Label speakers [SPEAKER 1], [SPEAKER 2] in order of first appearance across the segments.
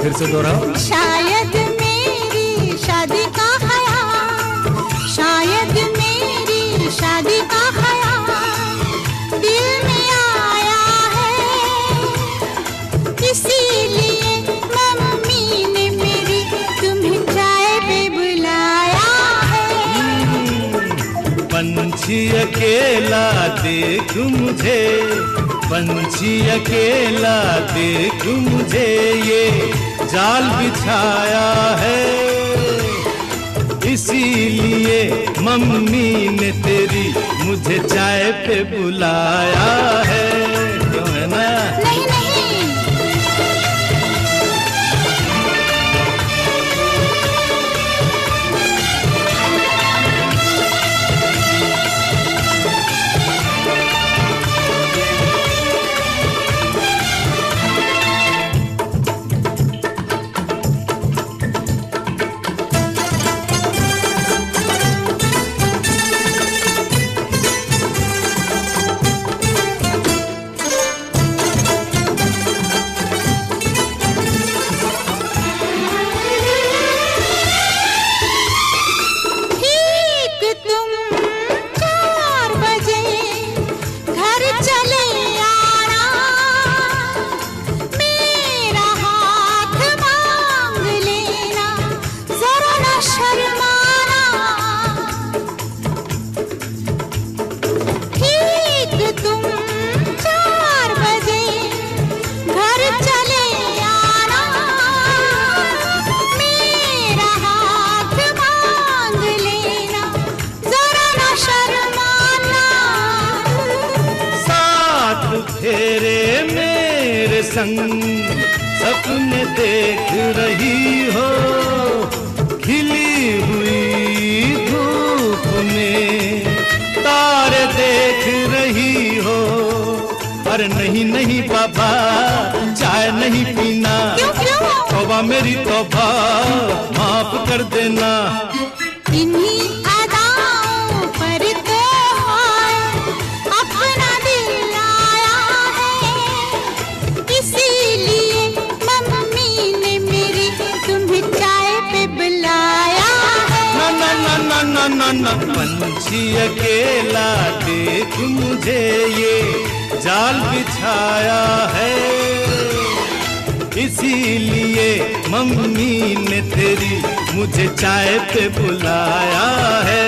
[SPEAKER 1] फिर से दोहराओ।
[SPEAKER 2] शायद मेरी शादी का ख्याल, शायद मेरी शादी का ख्याल दिल में आया है, इसीलिए मम्मी ने मेरी तुम्हें चाय पे बुलाया है।
[SPEAKER 3] पंछी अकेला देख मुझे, पंछी अकेला देख मुझे, ये जाल बिछाया है, इसीलिए मम्मी ने तेरी मुझे चाय पे बुलाया है। क्यों है ना?
[SPEAKER 2] नहीं नहीं,
[SPEAKER 3] तेरे मेरे संग सपने देख रही हो, खिली हुई धूप में तारे देख रही हो। अरे नहीं नहीं बाबा, चाय नहीं पीना, तौबा मेरी तौबा, माफ कर देना।
[SPEAKER 2] इन्हीं अदाओं पर तो अपना दिल आया है, इसीलिए मम्मी ने मेरी तुम्हें चाय पे बुलाया है।
[SPEAKER 3] ना ना ना ना ना ना ना, पंछी अकेला देख मुझे, ये जाल बिछाया है, इसीलिए मम्मी ने तेरी मुझे चाय पे बुलाया है।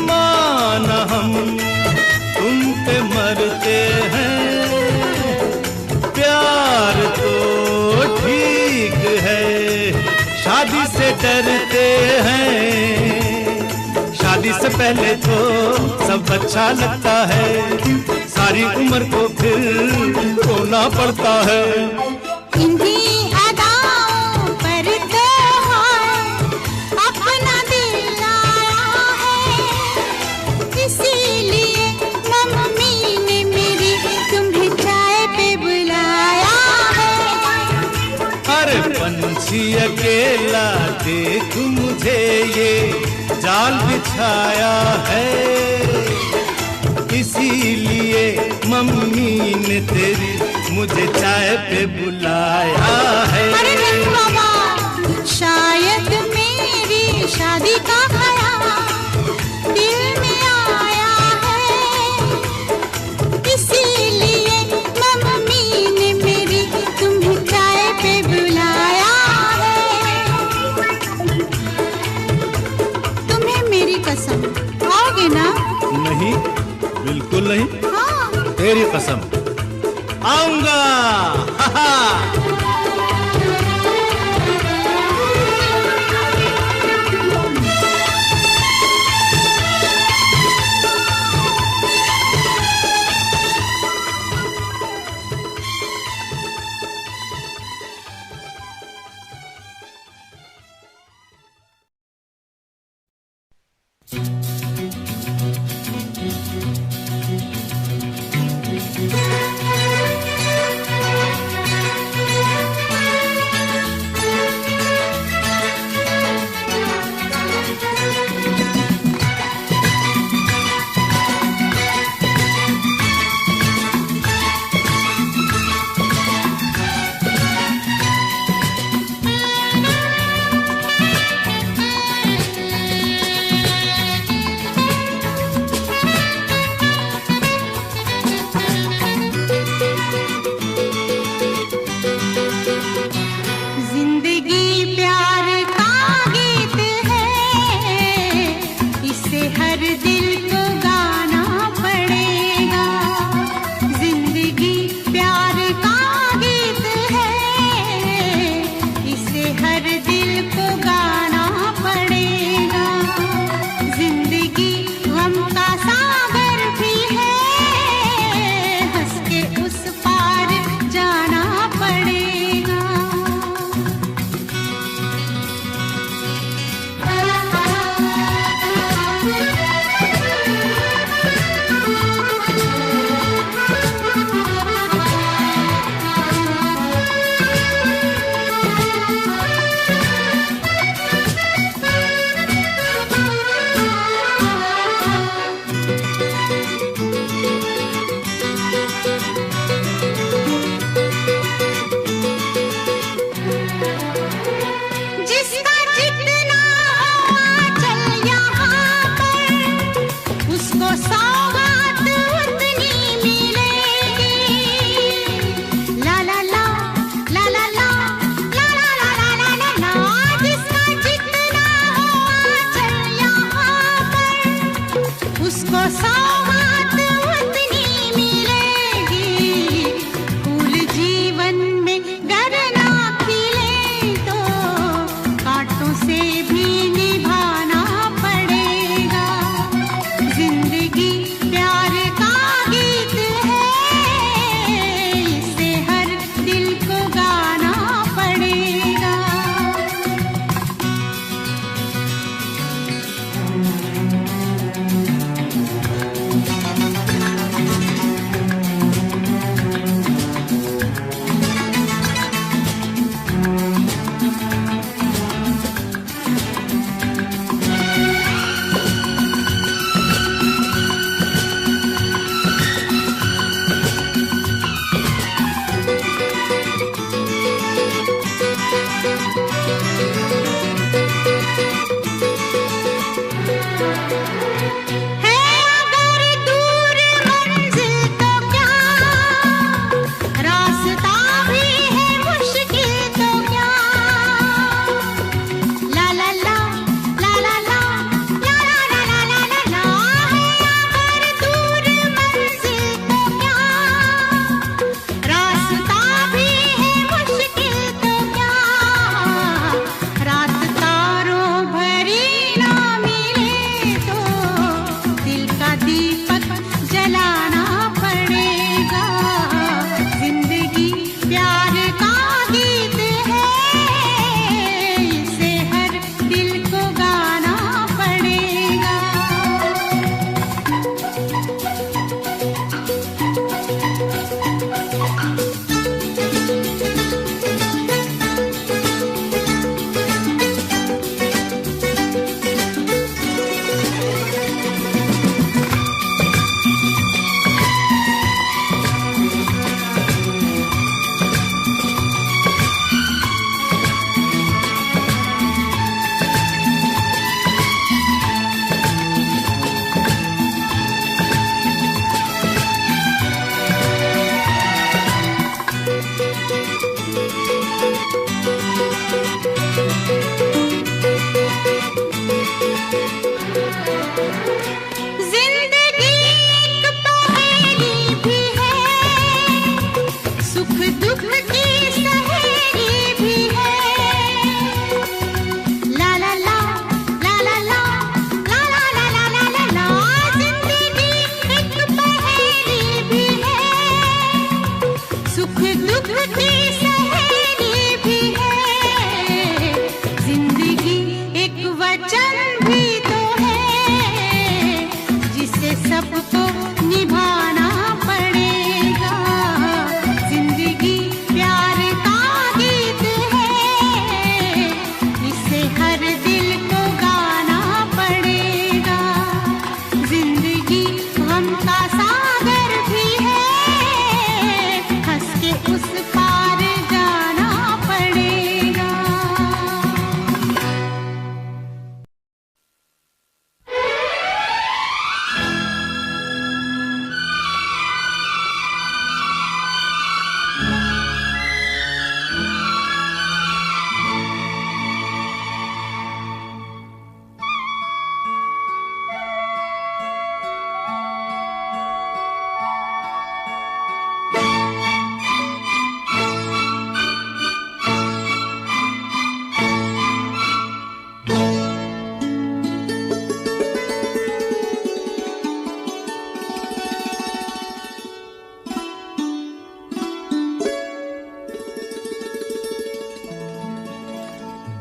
[SPEAKER 3] माना हम तुम पे मरते हैं, प्यार तो ठीक है, शादी से डरते हैं। शादी से पहले तो सब अच्छा लगता है, सारी उम्र को फिर रोना पड़ता है। पंछी अकेला देख मुझे, ये जाल बिछाया है, इसीलिए मम्मी ने तेरी मुझे चाय पे बुलाया है।
[SPEAKER 2] अरे नहीं बाबा, शायद मेरी शादी का ख्याल दिल में आया है,
[SPEAKER 3] बिल्कुल नहीं।
[SPEAKER 2] हाँ।
[SPEAKER 3] तेरी कसम। आऊंगा। हा हा।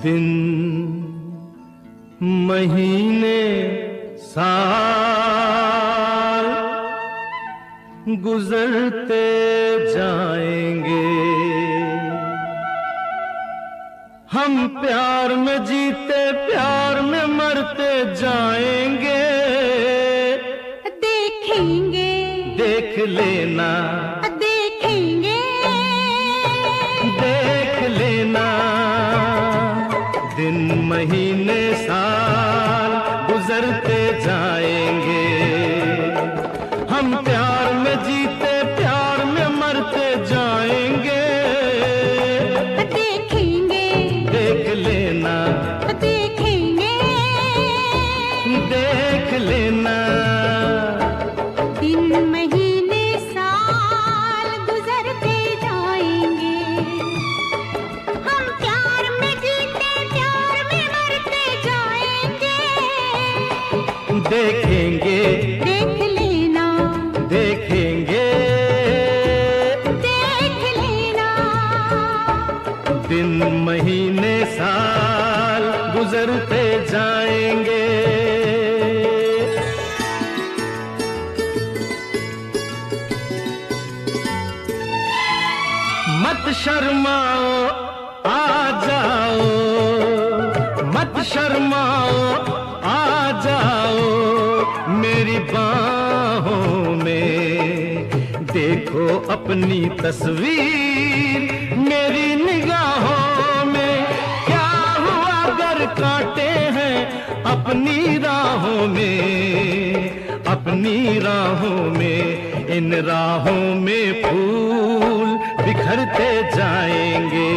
[SPEAKER 3] दिन महीने साल गुजरते जाएंगे, हम प्यार में जीते प्यार में मरते जाएंगे।
[SPEAKER 2] देखेंगे,
[SPEAKER 3] देख लेना,
[SPEAKER 2] देखेंगे,
[SPEAKER 3] देख लेना, दिन महीने साल गुजरते जाएंगे, हम प्यार में जीते प्यार में मरते जाएंगे।
[SPEAKER 2] देखेंगे,
[SPEAKER 3] देख लेना,
[SPEAKER 2] देखेंगे,
[SPEAKER 3] देख लेना,
[SPEAKER 2] दिन महीने साल गुजरते जाएंगे, हम प्यार में जीते प्यार में मरते जाएंगे।
[SPEAKER 3] देखेंगे,
[SPEAKER 2] देख लेना,
[SPEAKER 3] देखेंगे,
[SPEAKER 2] देख लेना,
[SPEAKER 3] दिन महीने साल गुजरते जाएंगे। मत शर्माओ, आ जाओ, मत शर्माओ, आ जाओ मेरी बाहों में, देखो अपनी तस्वीर मेरी निगाहों में। क्या हुआ अगर कांटे हैं अपनी राहों में, अपनी राहों में, इन राहों में फूल बिखरते जाएंगे,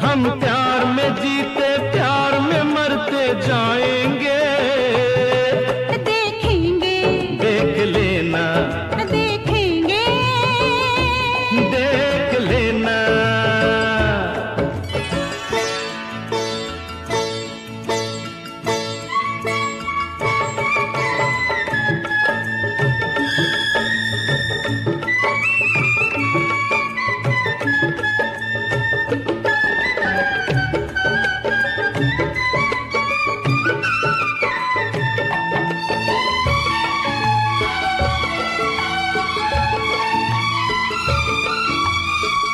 [SPEAKER 3] हम प्यार में जीते प्यार में मरते जाएंगे।
[SPEAKER 2] देखेंगे,
[SPEAKER 3] देख लेना,
[SPEAKER 2] देखेंगे,
[SPEAKER 3] देख लेना,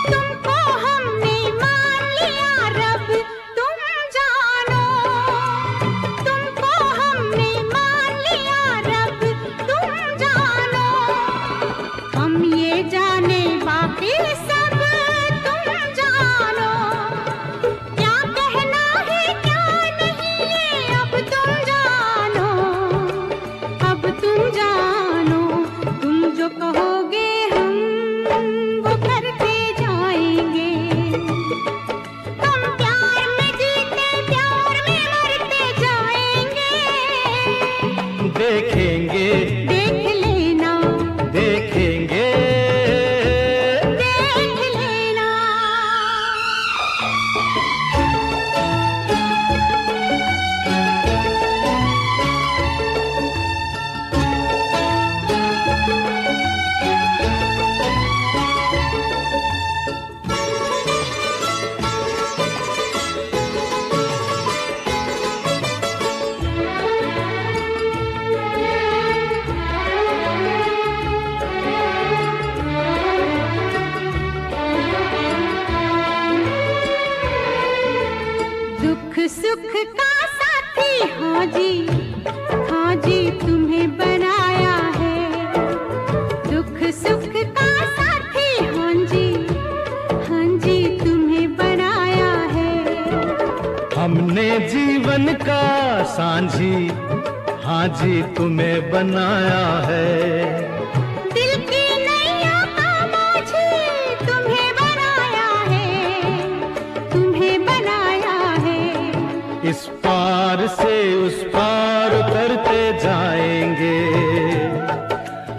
[SPEAKER 2] तुमको हमने मान लिया रब तुम जानो, तुमको हमने मान लिया रब तुम जानो, हम ये जाने बाकी सब तुम जानो, क्या कहना है क्या नहीं ये अब तुम जानो, अब तुम जानो, तुम जो कहोगे हम वो करते जाएंगे, हम प्यार में जीते प्यार में मरते जाएंगे।
[SPEAKER 3] देखेंगे,
[SPEAKER 2] देख लेना,
[SPEAKER 3] देखेंगे,
[SPEAKER 2] देख लेना, दुख सुख का साथी, हाँ जी, हाँ जी तुम्हें बनाया है, दुख सुख का साथी, हाँ जी, हाँ जी तुम्हें बनाया है,
[SPEAKER 3] हमने जीवन का सांझी, हाँ जी तुम्हें बनाया है,
[SPEAKER 2] दिल की नैया का माझी तुम्हें बनाया है, तुम्हें बनाया है।
[SPEAKER 3] इस पार से उस पार उतरते जाएंगे,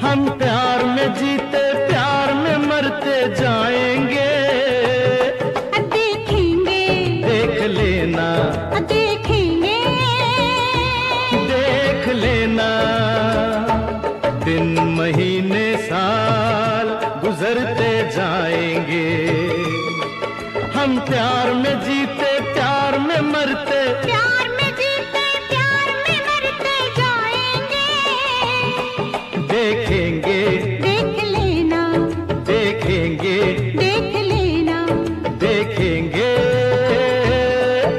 [SPEAKER 3] हम प्यार में जीते प्यार में मरते जाएंगे।
[SPEAKER 2] देखेंगे,
[SPEAKER 3] देख लेना,
[SPEAKER 2] देखेंगे,
[SPEAKER 3] देख लेना, दिन महीने साल गुजरते जाएंगे, हम प्यार में जीते प्यार मरते,
[SPEAKER 2] प्यार में जीते प्यार में मरते जाएंगे।
[SPEAKER 3] देखेंगे
[SPEAKER 2] देख लेना,
[SPEAKER 3] देखेंगे
[SPEAKER 2] देख लेना,
[SPEAKER 3] देखेंगे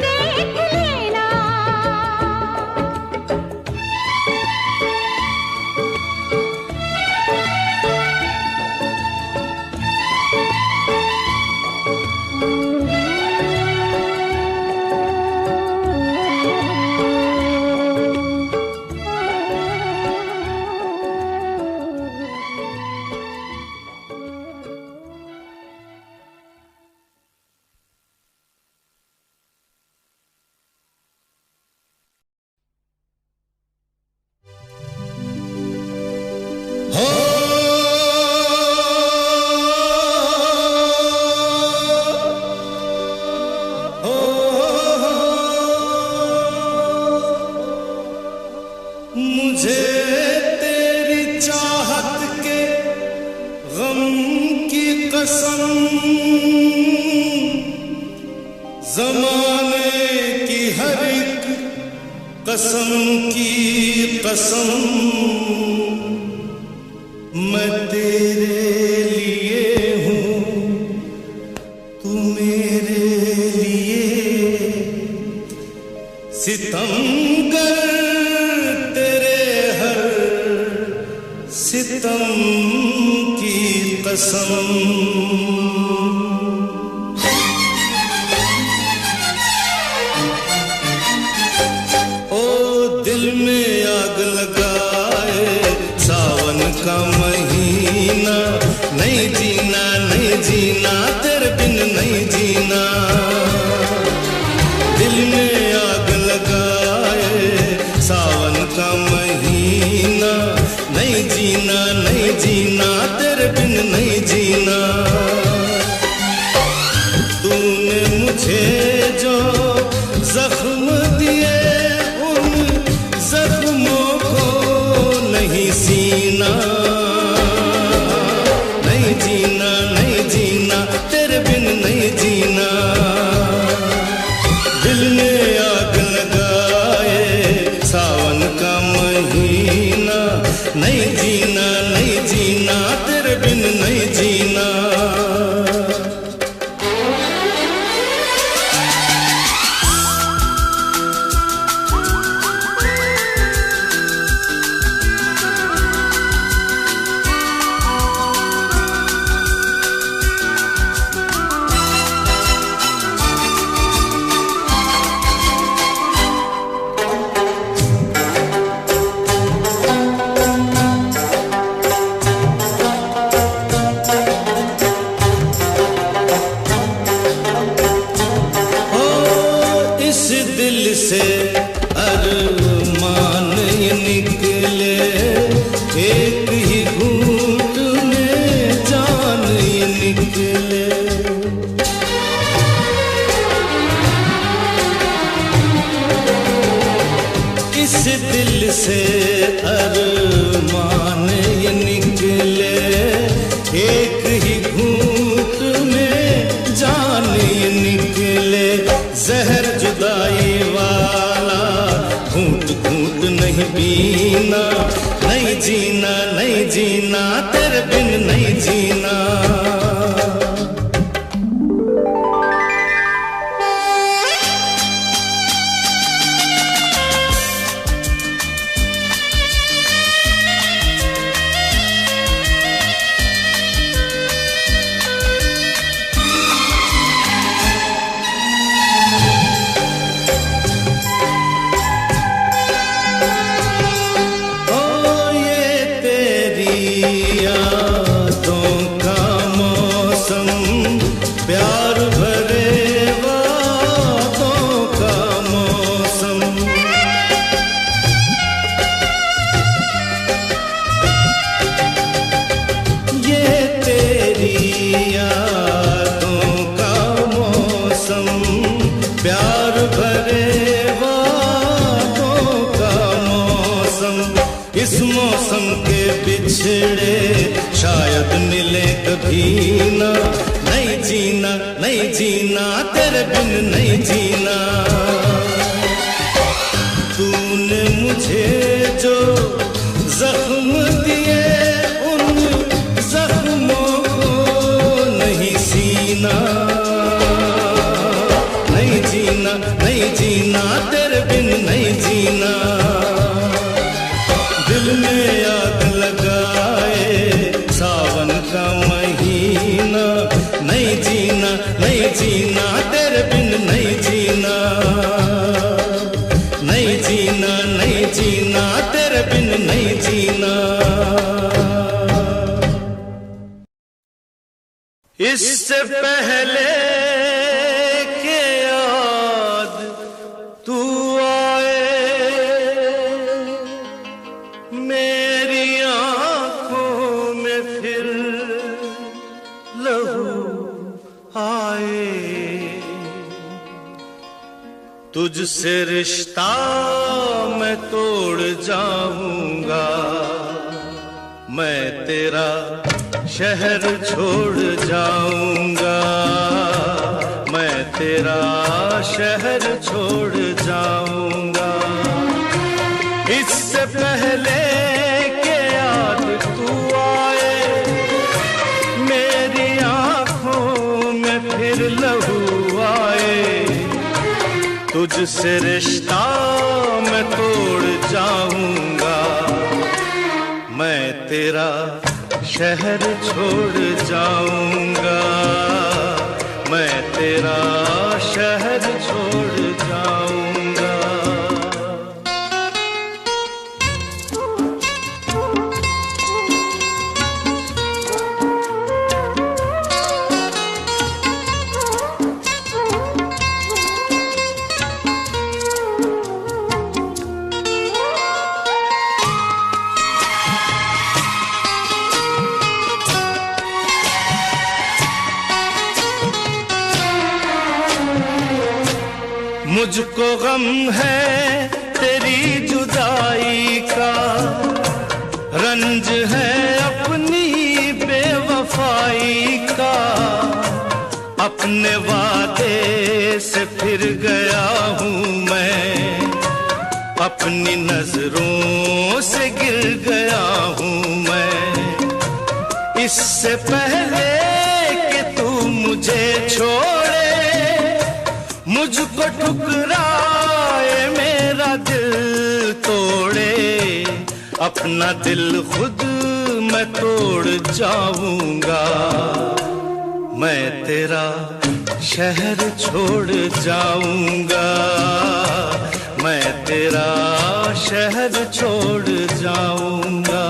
[SPEAKER 2] देख लेना।
[SPEAKER 3] हो मुझे तेरी चाहत के गम की कसम, ज़माने की हर एक कसम की कसम, मैं तेरे लिए हूँ, तू मेरे लिए। सितमगर तेरे हर सितम की कसम। ओ दिल में आग लगाए सावन का महीना, नहीं जीना नहीं जीना तेरे बिन नहीं जीना। दिल में आग लगाए सावन का महीना, नहीं जीना नहीं जीना तेरे बिन नहीं जीना। तूने मुझे जो जख्म दिए उन जख्मों को नहीं सीना, नहीं जीना नहीं जीना तेरे बिन नहीं जीना। दिल में आग लगाए सावन का महीना, नहीं जीना नहीं जीना तेरे बिन नहीं जीना। दिल से अरमान ये निकले, एक ही घूंट में जान ये निकले। इस दिल से अरमान ये निकले, एक ही घूंट में जान ये निकले। जहर जुदाई वाला घूंट घूंट नहीं पीना, नहीं जीना नहीं जीना तेरे बिन नहीं जीना। यादों का मौसम, प्यार भरे वादों का मौसम। ये तेरी यादों का मौसम, प्यार भरे वादों का मौसम। इस मौसम के बिछड़े शायद मिले कभी ना, नहीं जीना नहीं जीना तेरे बिन नहीं जीना। नहीं जीना तेरे बिन नहीं जीना। दिल में आग लगाए सावन का महीना, नहीं जीना नहीं जीना तेरे बिन नहीं जीना, नहीं जीना नहीं जीना तेरे बिन नहीं जीना। इससे पहले के याद तू आए मेरी आंखों में फिर लहू आए, तुझसे रिश्ता मैं तोड़ जाऊंगा, मैं तेरा शहर छोड़ जाऊंगा, मैं तेरा शहर छोड़ जाऊंगा। इससे पहले के याद तू आए मेरी आंखों में फिर लहू आए, तुझसे रिश्ता मैं तोड़ जाऊंगा, मैं तेरा शहर छोड़ जाऊंगा, मैं तेरा शहर छोड़ जाऊंगा। मुझको गम है तेरी जुदाई का, रंज है अपनी बेवफाई का, अपने वादे से फिर गया हूँ मैं, अपनी नजरों से गिर गया हूँ मैं। इससे पहले कि तू मुझे छोड़े मुझको ठुकराए मेरा दिल तोड़े, अपना दिल खुद मैं तोड़ जाऊंगा, मैं तेरा शहर छोड़ जाऊंगा, मैं तेरा शहर छोड़ जाऊंगा।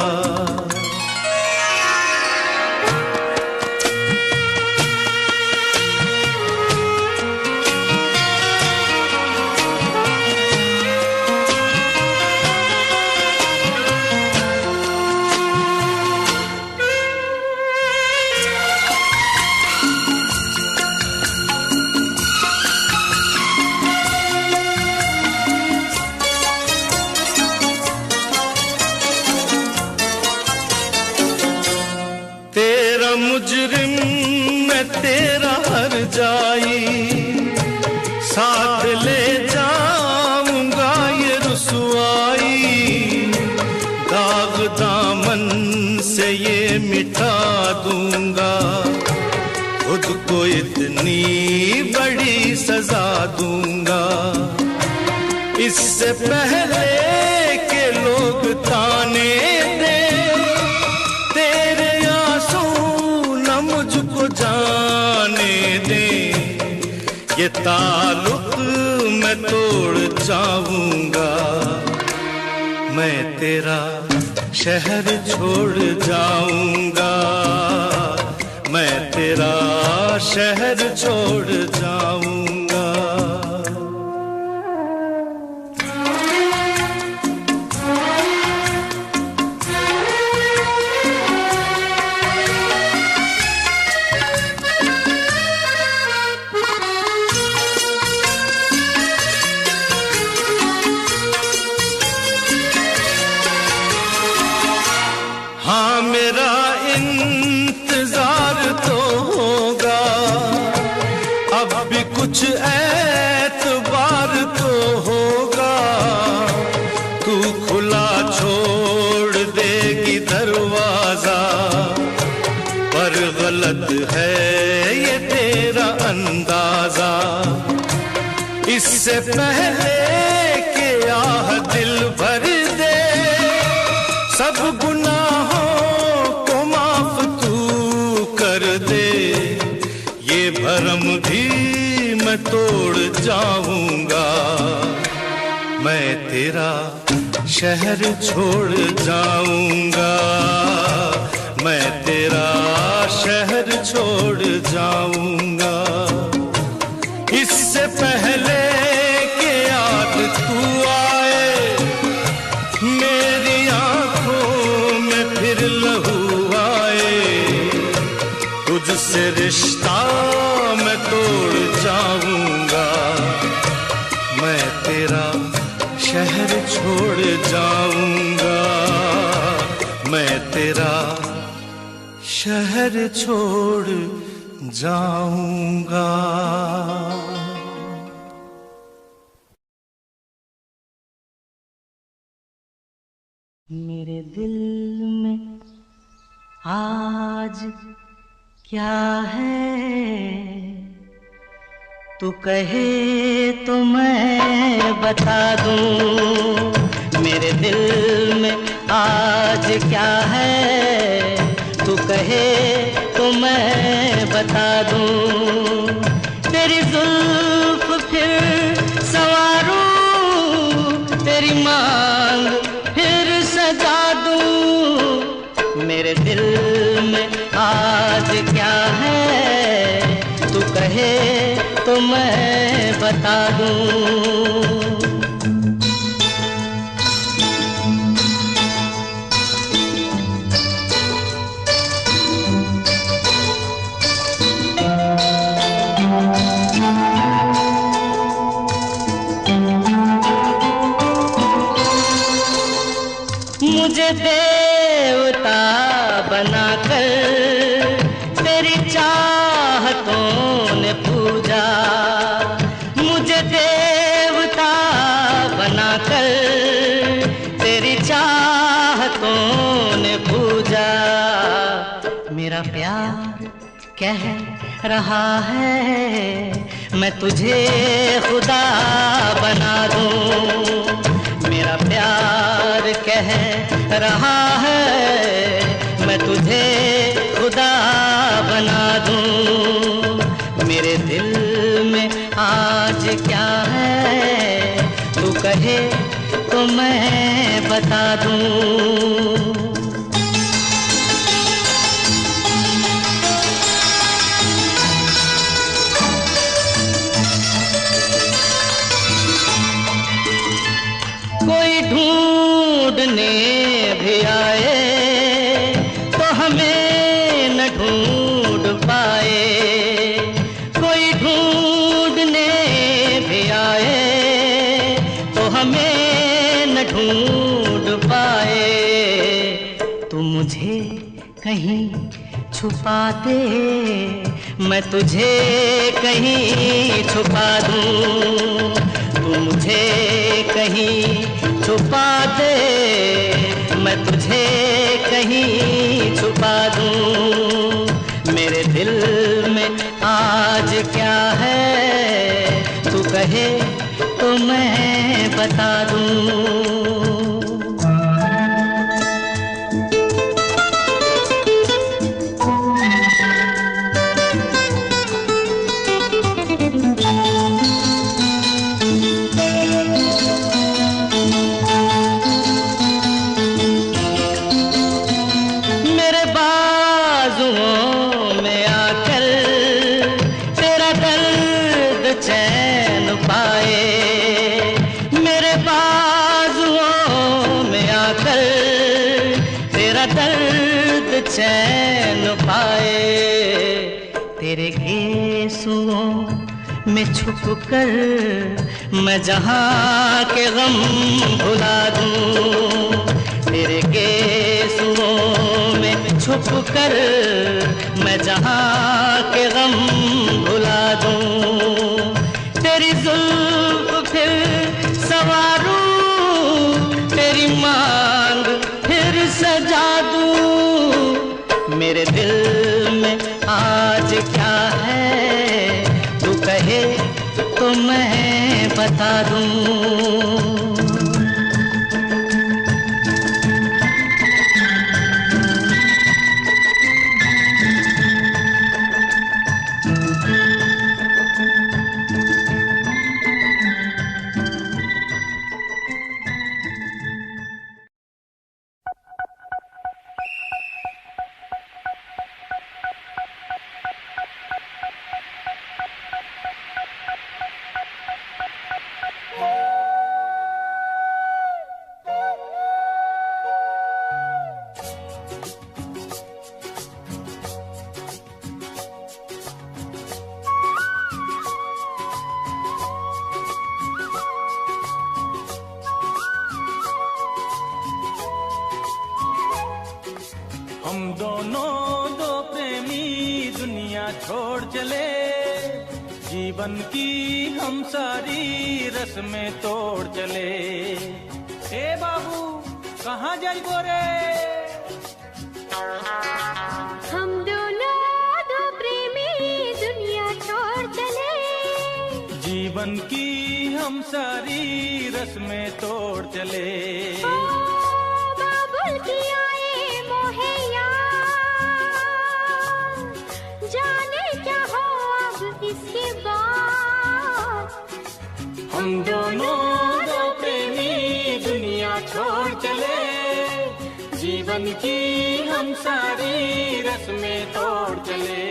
[SPEAKER 3] मुजरिम मैं तेरा हर जाई, साथ ले जाऊंगा ये रुसवाई, दाग दामन से ये मिटा दूंगा, खुद को इतनी बड़ी सजा दूंगा। इससे पहले के लोग ताने दे तेरे मुझको जाने दे, ये ताल्लुक मैं तोड़ जाऊंगा, मैं तेरा शहर छोड़ जाऊंगा, मैं तेरा शहर छोड़ जाऊंगा। हाँ मेरा इंतजार तो होगा, अब भी कुछ इससे पहले कि आह दिल भर दे, सब गुनाहों को माफ तू कर दे। ये भरम भी मैं तोड़ जाऊंगा, मैं तेरा शहर छोड़ जाऊंगा, मैं तेरा शहर छोड़ जाऊंगा। इससे पहले कि याद तू आए, मेरी आंखों में फिर लहू आए, तुझसे रिश्ता मैं तोड़ जाऊंगा, मैं तेरा शहर छोड़ जाऊंगा, मैं तेरा शहर छोड़ जाऊंगा।
[SPEAKER 1] मेरे दिल में आज क्या है, तू कहे तो मैं बता दूं। मेरे दिल में आज क्या है, तू कहे तो मैं बता दूं। तेरी जुल्फ फिर संवारूं, तेरी मांग फिर सजा दूं। मेरे दिल में आज क्या है, तू कहे तो मैं बता दूं। मुझे देवता बनाकर तेरी चाहतों ने पूजा, मुझे देवता बनाकर तेरी चाहतों ने पूजा। मेरा प्यार कह रहा है मैं तुझे खुदा बना दूं। मेरा प्यार कह रहा है मैं तुझे खुदा बना दूं। मेरे दिल में आज क्या है, तू कहे तो मैं बता दूं। कोई ढूंढने भी आए तो हमें न ढूंढ पाए, कोई ढूंढने भी आए तो हमें न ढूंढ पाए। तू मुझे कहीं छुपा दे, मैं तुझे कहीं छुपा दूं। तू मुझे कहीं छुपा दे, मैं तुझे कहीं छुपा दूं। मेरे दिल में आज क्या है, तू कहे तो मैं बता दूं। चैन पाए तेरे गेसुओं में छुप कर मैं जहाँ के गम भुला दूं। तेरे गेसुओं में छुप कर मैं जहाँ के गम भुला दूं। तेरी जुल्फ फिर संवारूं, तेरी मांग फिर सजा दूं। मेरे दिल में आज क्या है, तू कहे तो मैं बता बता दूं।
[SPEAKER 3] हम दोनों दो प्रेमी दुनिया छोड़ चले, जीवन की हम सारी रस्में तोड़ चले। ए बाबू कहाँ जाइबो रे?
[SPEAKER 2] हम दोनों दो प्रेमी दुनिया छोड़ चले,
[SPEAKER 3] जीवन की हम सारी रस्में तोड़ चले।
[SPEAKER 2] ओ बाबुल की आए मोहे यार, जाने क्या हो अब इसके बाद।
[SPEAKER 3] हम दोनों दो प्रेमी दुनिया छोड़ चले, जीवन की हम सारी रस्में तोड़ चले।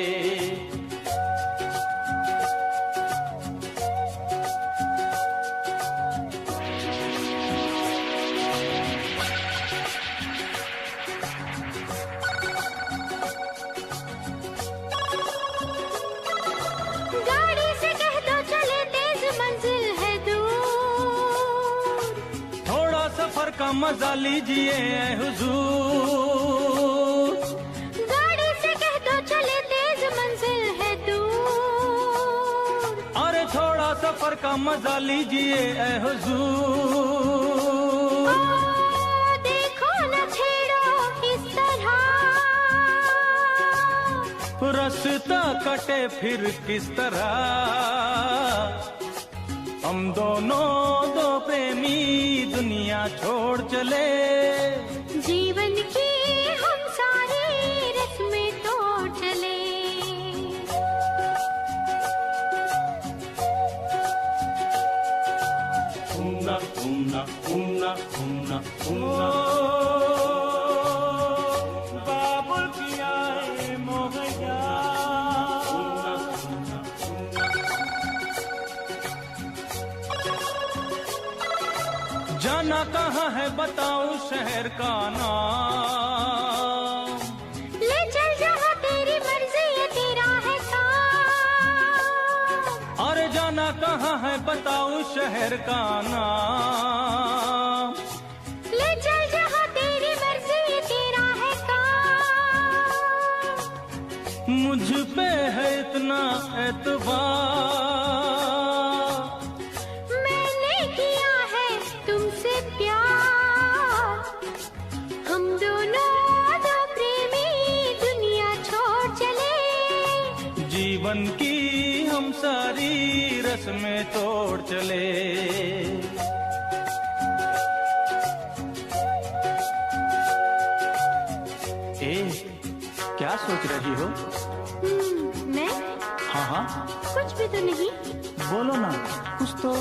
[SPEAKER 2] गाड़ी से कह दो चले, तेज मंजिल है दूर।
[SPEAKER 3] थोड़ा सफर का मजा लीजिए ऐ हुजूर।
[SPEAKER 2] गाड़ी से कह दो चले, तेज मंजिल है दूर।
[SPEAKER 3] अरे थोड़ा सफर का मजा लीजिए ऐ हुजूर।
[SPEAKER 2] ओ देखो न छेड़ो इस तरह,
[SPEAKER 3] रास्ता कटे फिर किस तरह। हम दोनों दो प्रेमी दुनिया छोड़ चले,
[SPEAKER 2] जीवन की हम सारी रस्में तोड़ चले।
[SPEAKER 3] घूमना घूमना घूमना घूमना घूमना। बाबुल की आए मोहया। जाना कहाँ है बताऊं शहर का नाम।
[SPEAKER 2] ले चल जहाँ तेरी मर्जी है, तेरा है काम।
[SPEAKER 3] अरे जाना कहाँ है बताऊं शहर का नाम।
[SPEAKER 2] ले चल जहाँ तेरी मर्जी है, तेरा है काम।
[SPEAKER 3] मुझ पे है इतना एतबार,
[SPEAKER 2] मैंने किया है तुमसे प्यार। हम दोनों दो प्रेमी दुनिया छोड़ चले,
[SPEAKER 3] जीवन की हम सारी रस्में तोड़ चले। ए, क्या सोच रही हो?
[SPEAKER 2] मैं
[SPEAKER 3] हाँ हाँ
[SPEAKER 2] कुछ भी तो नहीं।
[SPEAKER 3] बोलो ना कुछ तो।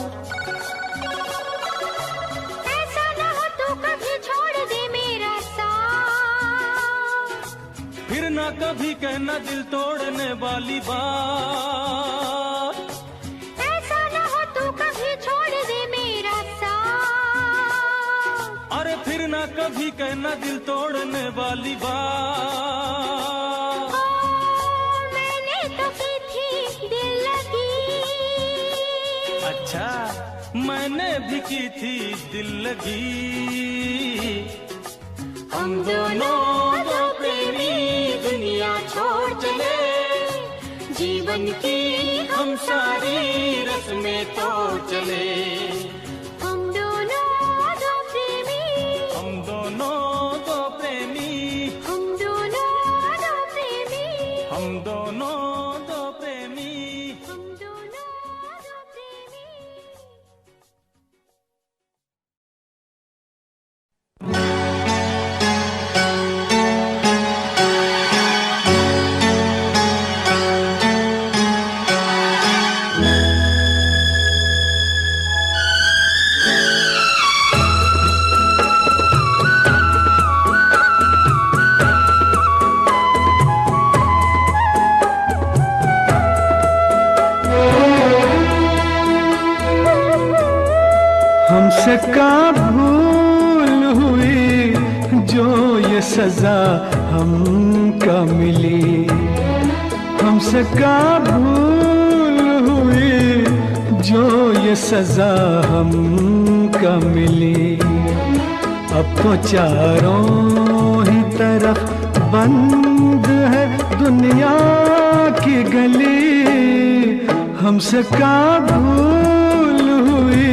[SPEAKER 2] ऐसा ना हो तू कभी छोड़ दे मेरा साथ,
[SPEAKER 3] फिर ना कभी कहना दिल तोड़ने वाली बात।
[SPEAKER 2] ऐसा ना हो तू कभी छोड़ दे मेरा साथ।
[SPEAKER 3] अरे फिर ना कभी कहना दिल तोड़ने वाली बात।
[SPEAKER 2] ओ, मैंने तो की थी दिल लगी,
[SPEAKER 3] अच्छा मैंने भी की थी दिल लगी।
[SPEAKER 2] हम दोनों दो प्रेमी दुनिया छोड़ चले,
[SPEAKER 3] जीवन की हम सारी रस्में तोड़ चले।
[SPEAKER 2] हम दोनों दो प्रेमी,
[SPEAKER 3] हम दोनों दो प्रेमी,
[SPEAKER 2] हम दोनों दो प्रेमी,
[SPEAKER 3] हम दोनों दो प्रेमी।
[SPEAKER 2] हम दोनों दो प्रेमी।
[SPEAKER 3] हमसे का भूल हुई जो ये सजा हमका मिली, हमसे का भूल हुई जो ये सजा हमका मिली। अब तो चारों ही तरफ बंद है दुनिया की गली, हमसे का भूल हुई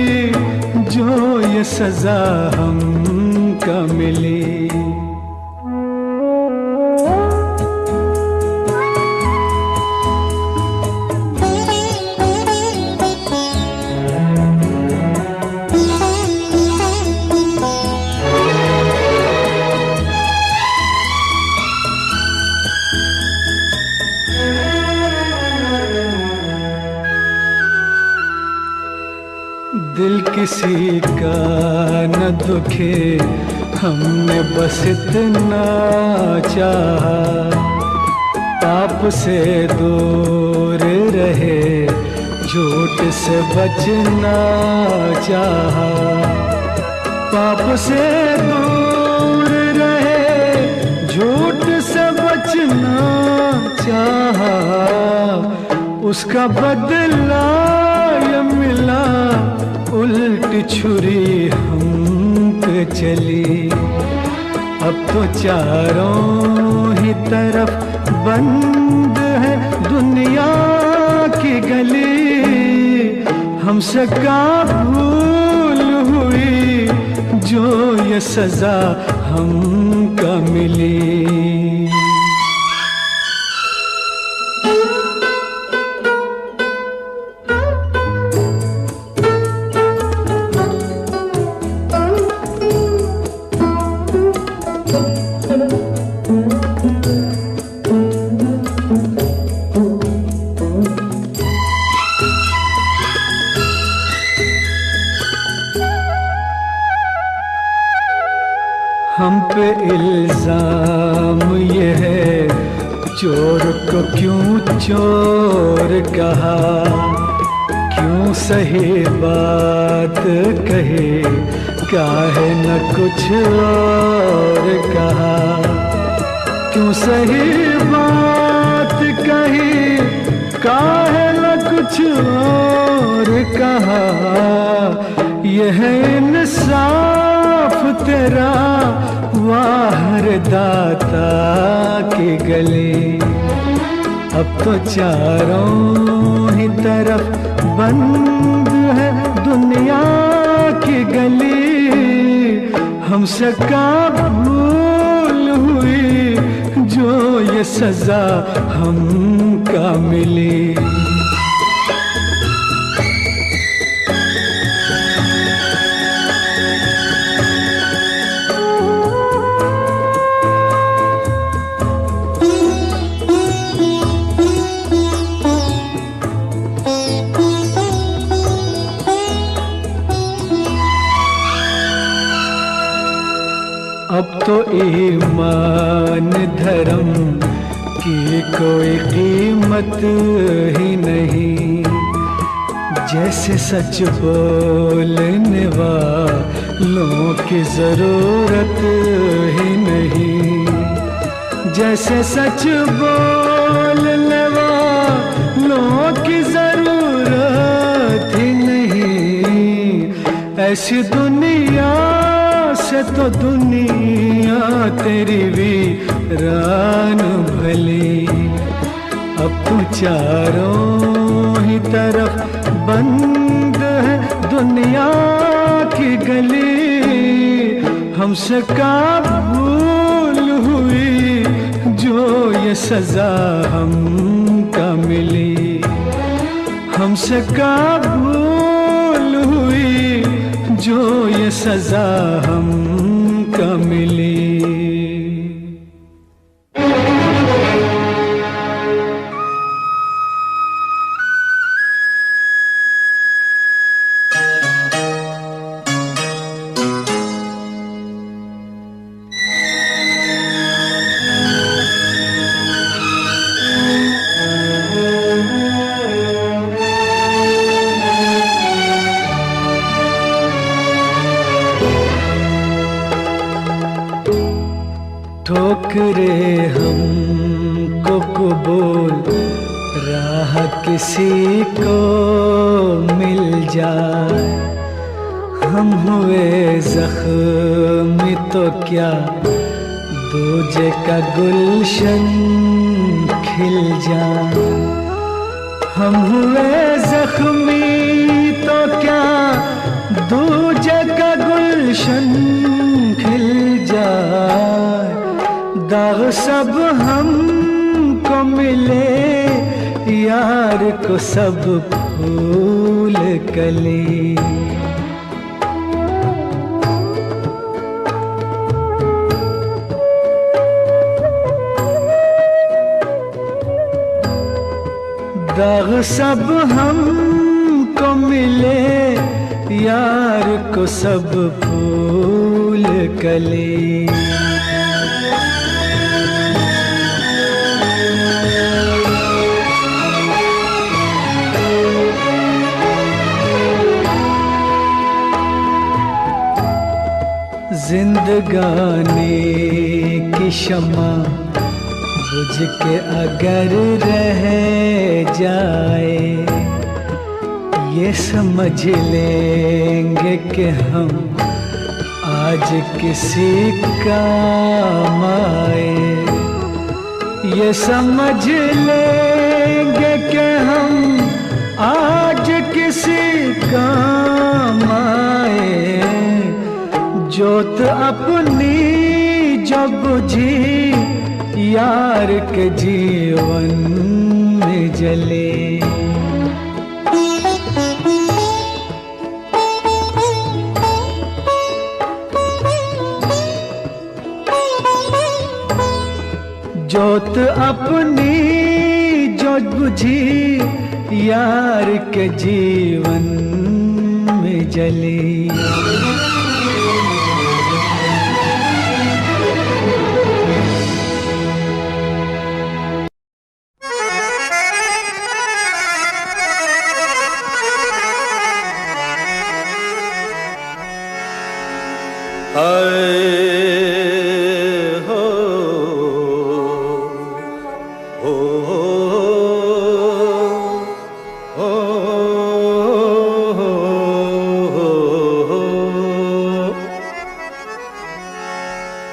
[SPEAKER 3] जो ये सजा हमका मिली। दिल किसी का न दुखे, हमने बस इतना चाहा, पाप से दूर रहे, झूठ से बचना चाहा, पाप से दूर रहे, झूठ से बचना चाहा, उसका बदला ये मिला, उल्टी छुरी हम पे चली। अब तो चारों ही तरफ बंद है दुनिया की गली, हमसे का भूल हुई जो ये सजा हमका मिली। हम पे इल्जाम ये है, चोर को क्यों चोर कहा, क्यों सही बात कहे, काहे न कुछ और कहा, क्यों सही बात कही, काहे न कुछ और कहा। यह इंसाफ तेरा वाहर दाता के गले, अब तो चारों ही तरफ बंद है दुनिया की गली, हमसे का भूल हुई जो ये सजा हमका मिली। अब तो ईमान धर्म की कोई कीमत ही नहीं, जैसे सच बोलने वालों की जरूरत ही नहीं, जैसे सच बोलने वालों की जरूरत ही नहीं। ऐसी दुनिया से तो दुनिया तेरी वीरान भली, अब तो चारों ही तरफ बंद है दुनिया की गली, हमसे का भूल हुई जो ये सजा हमका मिली, हमसे का भूल हुई जो ये सजा हमका मिली।
[SPEAKER 4] फिक्रे हमको कबूल राह किसी को मिल जाए, हम हुए जख्मी तो क्या दूजे का गुलशन खिल जाए। हम हुए जख्मी तो क्या दूजे का गुलशन खिल जाए। दाग सब हमको मिले, यार को सब फूल कली। दाग सब हमको मिले, यार को सब फूल कली। जिंदगानी की शमा बुझ के अगर रह जाए, ये समझ लेंगे कि हम आज किसी काम आए। ये समझ लेंगे कि हम आज किसी काम आए। जोत अपनी जब बुझी, यार के जीवन में जले। जोत अपनी जो बुझी, यार के जीवन में जली।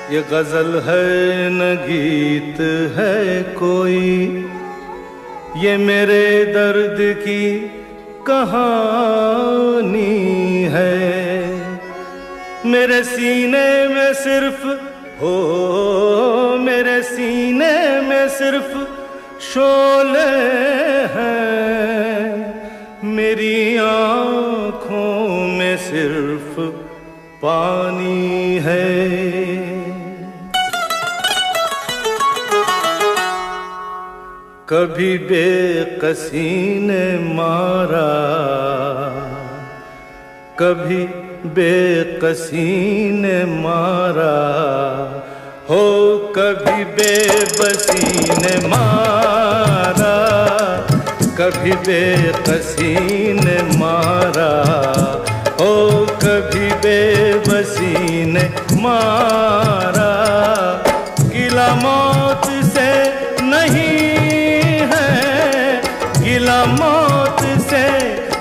[SPEAKER 3] ये गजल है न गीत है कोई, ये मेरे दर्द की कहानी है। मेरे सीने में सिर्फ मेरे सीने में सिर्फ शोले हैं, मेरी आँखों में सिर्फ पानी है। कभी बेकसी ने मारा, कभी बेकसी ने मारा हो, कभी बेबसी ने मारा, कभी बेकसी ने मारा हो, कभी बेबसी ने मारा। गिला मौत से नहीं है, गिला मौत से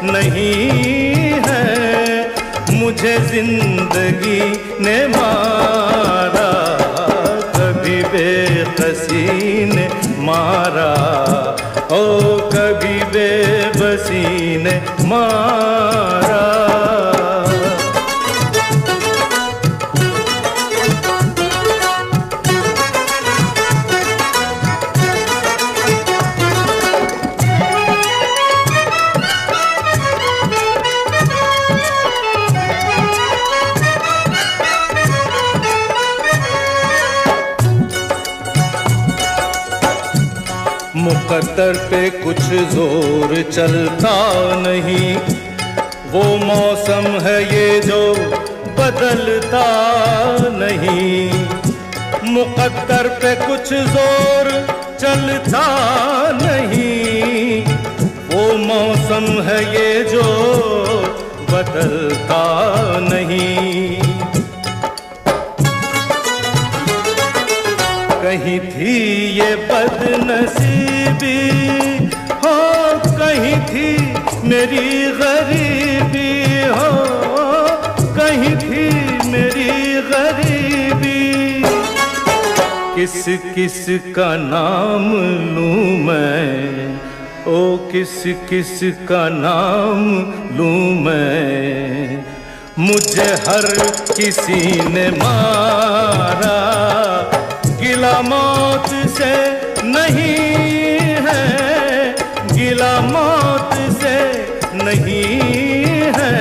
[SPEAKER 3] नहीं है, मुझे जिंदगी ने मारा। कभी बेकसी ने मारा ओ, कभी बेबसी ने मारा। मुकद्दर पे कुछ जोर चलता नहीं, वो मौसम है ये जो बदलता नहीं। मुकद्दर पे कुछ जोर चलता नहीं, वो मौसम है ये जो बदलता नहीं। कहीं थी ये बदनसीबी हो, कहीं थी मेरी गरीबी हो, कहीं थी मेरी गरीबी। किस किस का नाम लूं मैं, ओ किस किस का नाम लूं मैं, मुझे हर किसी ने मारा। गिला मौत से नहीं है, गिला मौत से नहीं है,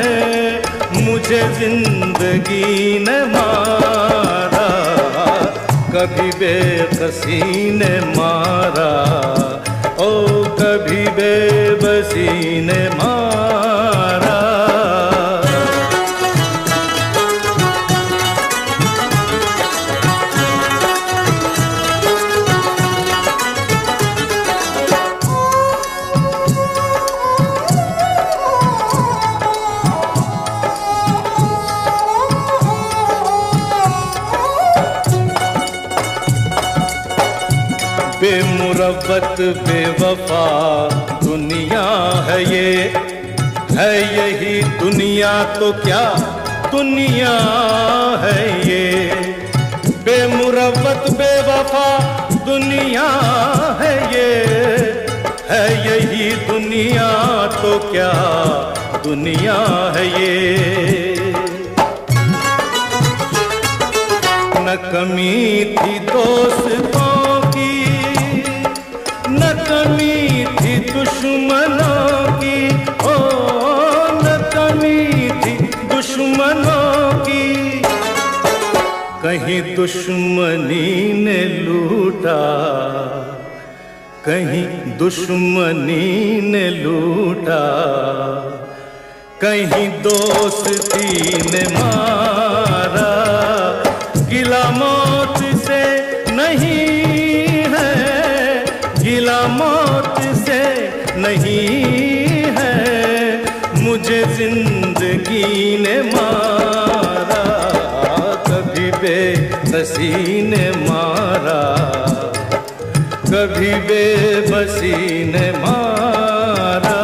[SPEAKER 3] मुझे जिंदगी ने मारा। कभी बेकसी ने मारा, ओ कभी बेबसी ने मारा। बेमुरव्वत बेवफा दुनिया है ये, है यही दुनिया तो क्या दुनिया है ये। बेमुरव्वत बेवफा दुनिया है ये, है यही दुनिया तो क्या दुनिया है ये। न कमी थी दोस्तों की, न कमी थी दुश्मनों की, ओ न कमी थी दुश्मनों की। कहीं दुश्मनी ने लूटा, कहीं दुश्मनी ने लूटा, कहीं दोस्ती ने मारा। गिला मौत से नहीं है, गिला मौत से नहीं है, मुझे जिंदगी ने मारा। कभी बेबसी ने मारा, कभी बेबसी ने मारा।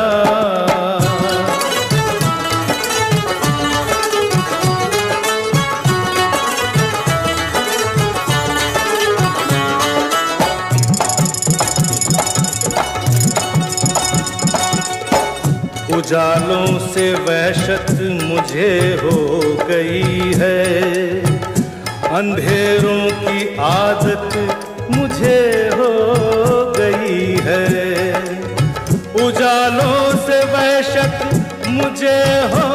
[SPEAKER 3] उजालों से वहशत मुझे हो गई है, अंधेरों की आदत मुझे हो गई है। उजालों से वहशत मुझे हो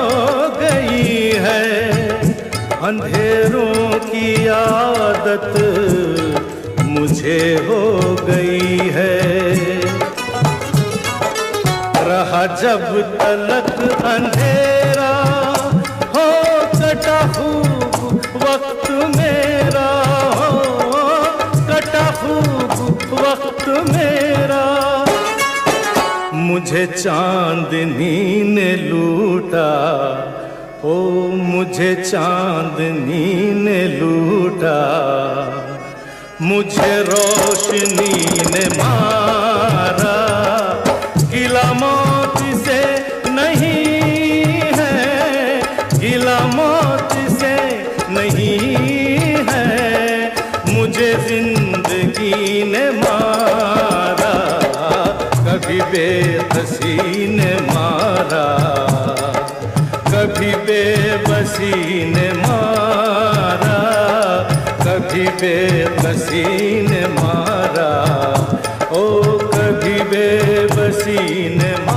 [SPEAKER 3] गई है, अंधेरों की आदत मुझे हो गई है। रहा जब तलक अंधेरा हो, कटा खूब वक्त मेरा हो, कटा खूब वक्त मेरा। मुझे चांदनी ने लूटा, ओ मुझे चांदनी ने लूटा, मुझे रोशनी ने मारा। गिला मौत से नहीं है, गिला मौत से नहीं है, मुझे जिंदगी ने मारा। कभी बेबसी ने मारा, कभी बेबसी ने मारा, कभी बेबसी ने मारा, ओ कभी बेबसी ने मारा।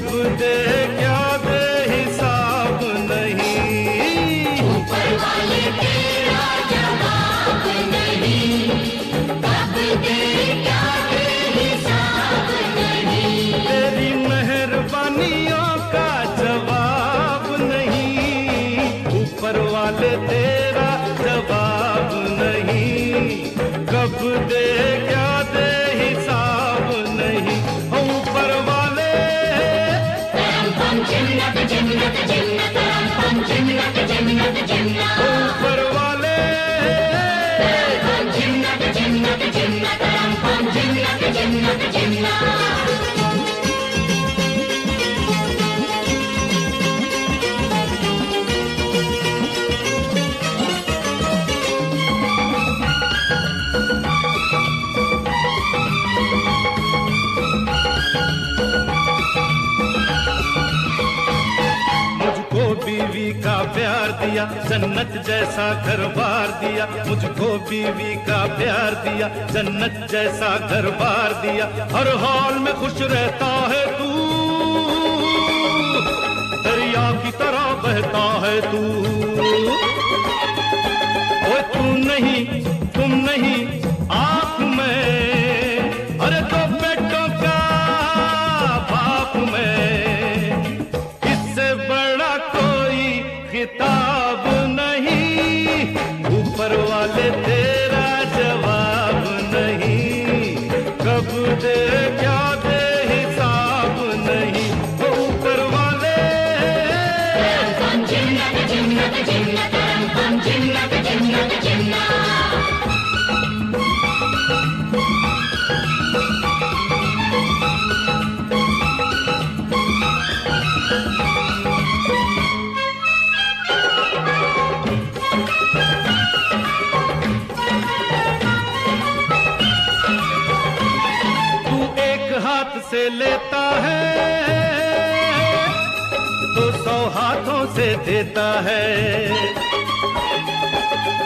[SPEAKER 3] कब दे क्या दे हिसाब नहीं।
[SPEAKER 1] ऊपर वाले तेरा जवाब नहीं, कब दे क्या दे हिसाब नहीं।
[SPEAKER 3] तेरी मेहरबानियों का जवाब नहीं, ऊपर वाले तेरा जवाब नहीं। कब दे क्या दे हिसाब नहीं, ऊपर वाले।
[SPEAKER 1] पम जन्नत जन्नत जन्नत, पम जन्नत जन्नत जन्नत,
[SPEAKER 3] ऊपर वाले।
[SPEAKER 1] पम जन्नत जन्नत जन्नत, पम जन्नत जन्नत जन्नत।
[SPEAKER 3] बीवी का प्यार दिया, जन्नत जैसा घर बार दिया। मुझको बीवी का प्यार दिया, जन्नत जैसा घर बार दिया। हर हाल में खुश रहता है तू, दरिया की तरह बहता है तू। ओ तू नहीं तुम नहीं आप में, अरे तो बेटों का बाप में। इससे बड़ा किताब नहीं, ऊपर वाले तेरा जवाब नहीं। कब दे क्या दे हिसाब नहीं, ऊपर वाले।
[SPEAKER 1] पम जन्नत जन्नत जन्नत, पम जन्नत जन्नत जन्नत।
[SPEAKER 3] हाथ से लेता है तो 100 हाथों से देता है।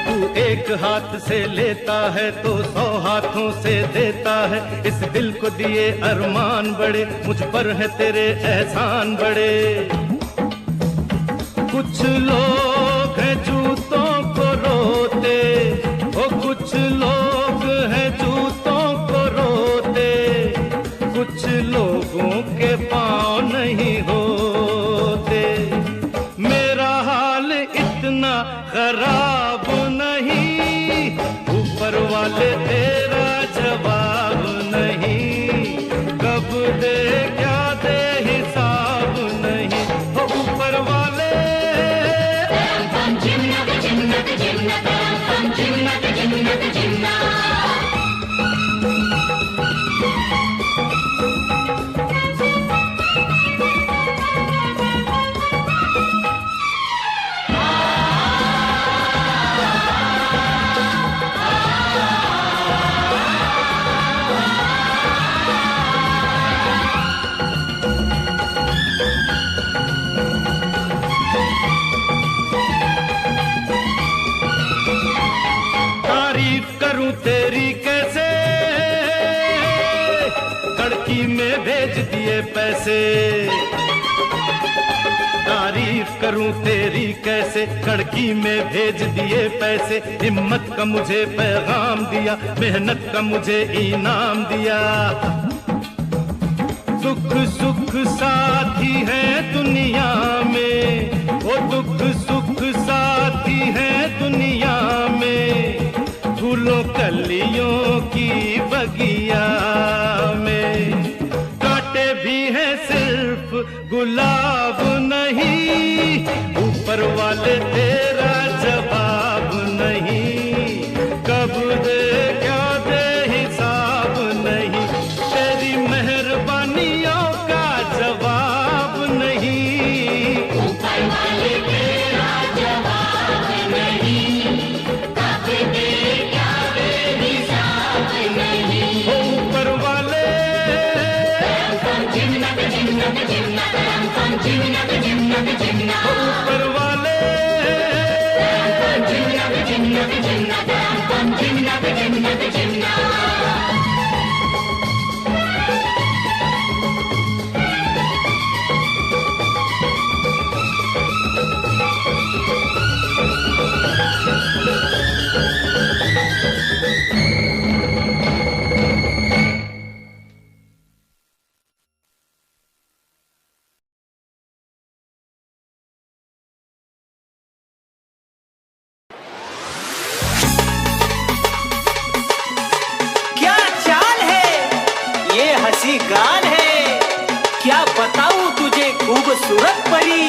[SPEAKER 3] तू एक हाथ से लेता है तो 100 हाथों से देता है। इस दिल को दिए अरमान बड़े, मुझ पर है तेरे एहसान बड़े। कुछ लोग हैं जूतों को रोते, ओ कुछ लोग हैं जूतों को रोते। कुछ लोगों के पाँव नहीं होते। मेरा हाल इतना खराब नहीं, ऊपर वाले तेरा जवाब नहीं। कब दे क्या दे हिसाब नहीं, ऊपर वाले।
[SPEAKER 1] पम जन्नत जन्नत जन्नत, पम जन्नत जन्नत जन्नत।
[SPEAKER 3] करूं तेरी कैसे, कड़की में भेज दिए पैसे। तारीफ करूं तेरी कैसे, कड़की में भेज दिए पैसे। हिम्मत का मुझे पैगाम दिया, मेहनत का मुझे इनाम दिया। दुख सुख साथी है दुनिया में, वो दुख सुख साथी है दुनिया में। फूलों कलियों की बगिया में कांटे भी हैं सिर्फ गुलाब नहीं, ऊपर वाले तेरा जवाब नहीं। कब दे क्या दे हिसाब नहीं, तेरी मेहरबानियों का जवाब नहीं।
[SPEAKER 1] ऊपर वाले तेरा जवाब नहीं, कब दे क्या दे हिसाब नहीं।
[SPEAKER 3] ऊपर वाले।
[SPEAKER 1] पम जन्नत जन्नत जन्नत, पम जन्नत जन्नत जन्नत।
[SPEAKER 3] ऊपर वाले।
[SPEAKER 1] पम जन्नत जन्नत जन्नत, पम जन्नत जन्नत जन्नत।
[SPEAKER 5] बताऊं तुझे खूबसूरत परी,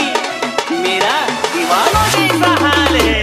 [SPEAKER 5] मेरा दीवानों जैसा हाल है।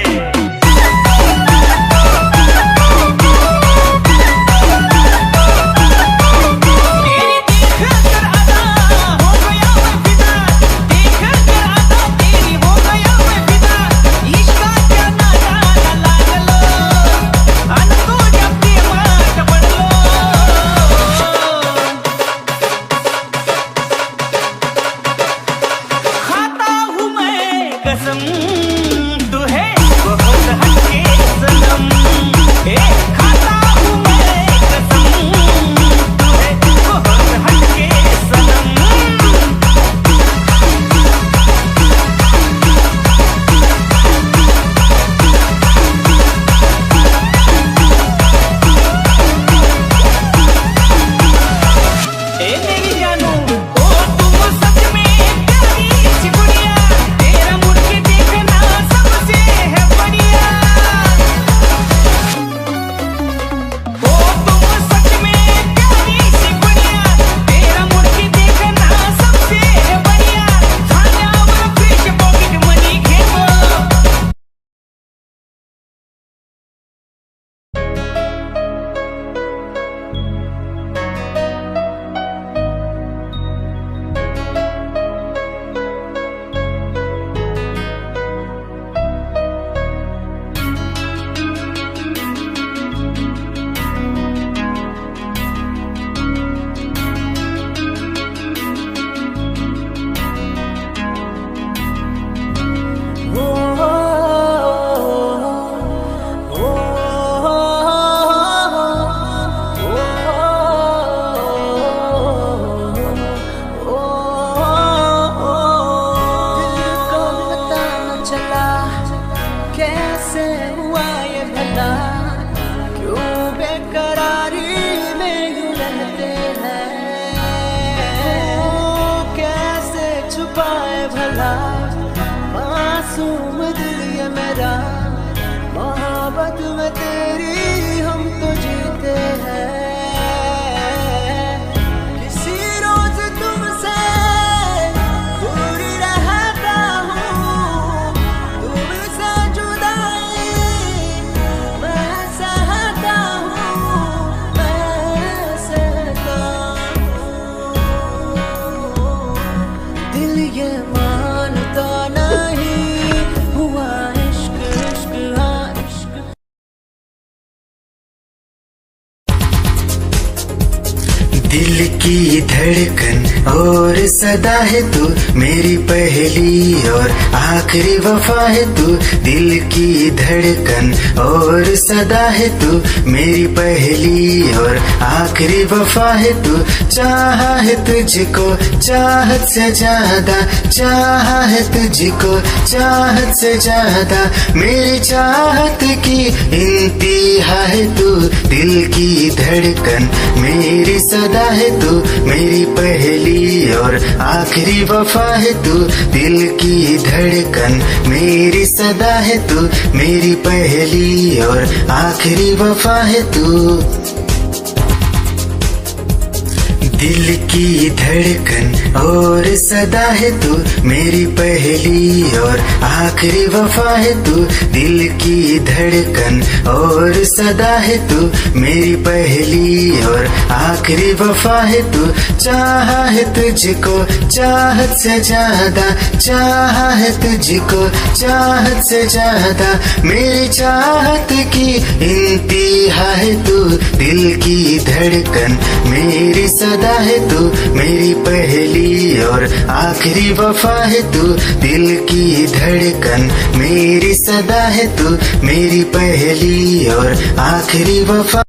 [SPEAKER 6] दिल की धड़कन और सदा है तू, मेरी पहली और आखिरी वफा है तू। दिल की धड़कन और सदा है तू, मेरी पहली और आखिरी वफा है तू। चाहा है तुझको चाहत से ज्यादा, चाहा है तुझको चाहत से ज्यादा, मेरी चाहत की इंतहा है तू। दिल की धड़कन मेरी सदा है तू, मेरी पहली और आखिरी वफा है तू। दिल की धड़कन मेरी सदा है तू, मेरी पहली और आखिरी वफा है तू। दिल की धड़कन और सदा है तू, मेरी पहली और आखिरी वफा है तू। दिल की धड़कन और सदा है तू, मेरी पहली और आखिरी वफा है तू। चाहा है तुझको चाहत से ज्यादा, चाहा है तुझको चाहत से ज्यादा, मेरी चाहत की इंतहा है तू। दिल की धड़कन मेरी सदा है तू, मेरी पहली और आखिरी वफा है तू। दिल की धड़कन मेरी सदा है तू, मेरी पहली और आखिरी वफा।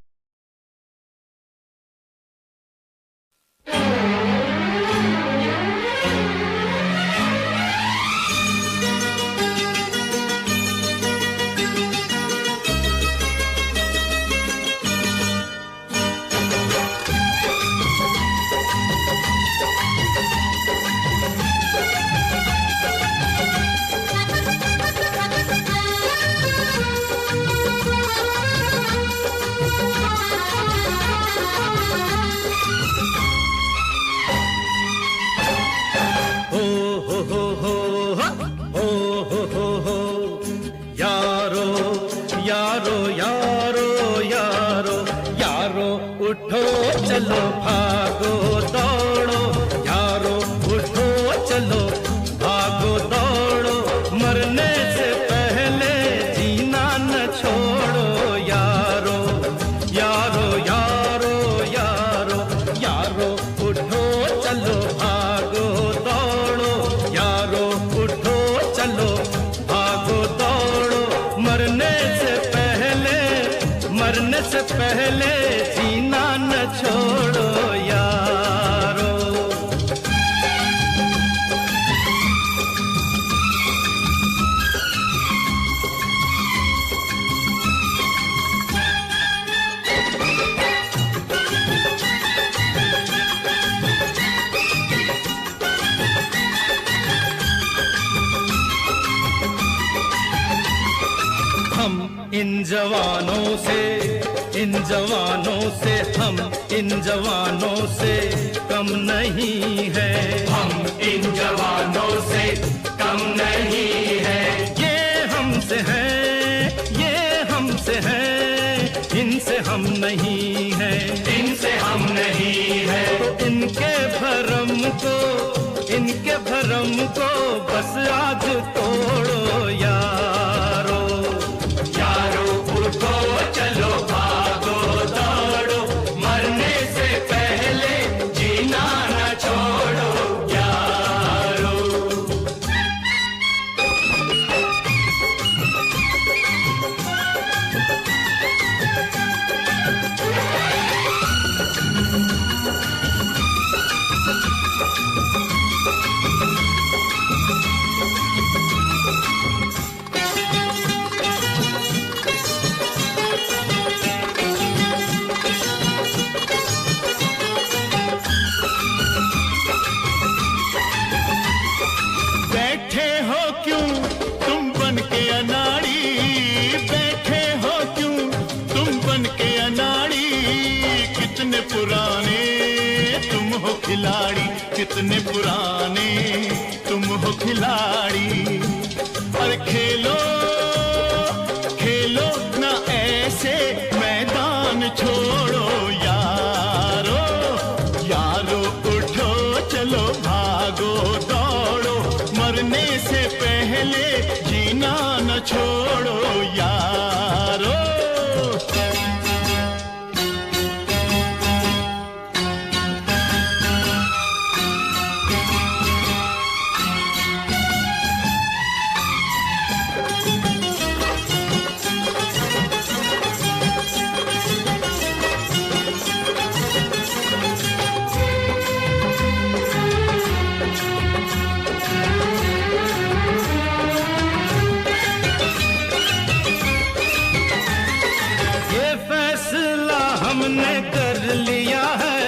[SPEAKER 3] चलो भागो दौड़ो, मरने से पहले जीना न छोड़ो यारो, यारो यारो यारो यारो उठो चलो भागो दौड़ो, यारो उठो चलो भागो दौड़ो, मरने से पहले जीना न छोड़ो यारो। हम इन जवानों से हम इन जवानों से कम नहीं है,
[SPEAKER 1] हम इन जवानों से कम नहीं है।
[SPEAKER 3] ये हमसे है, ये हमसे है, इनसे हम नहीं है,
[SPEAKER 1] इनसे हम नहीं है।
[SPEAKER 3] तो इनके भरम को बस आज तोड़ो यारो,
[SPEAKER 1] यारो उठो चलो भागो दौड़ो, मरने से पहले जीना न छोड़ो यारो।
[SPEAKER 3] बैठे हो क्यों तुम बन के अनाड़ी, बैठे हो क्यों तुम बन के अनाड़ी, कितने पुराने तुम हो खिलाड़ी, कितने पुराने तुम हो खिलाड़ी। और खेलो खेलो ना ऐसे मैदान छोड़ो यारो, यारो उठो चलो भागो दौड़ो, मरने से पहले जीना न छोड़ो यारो। हमने कर लिया है,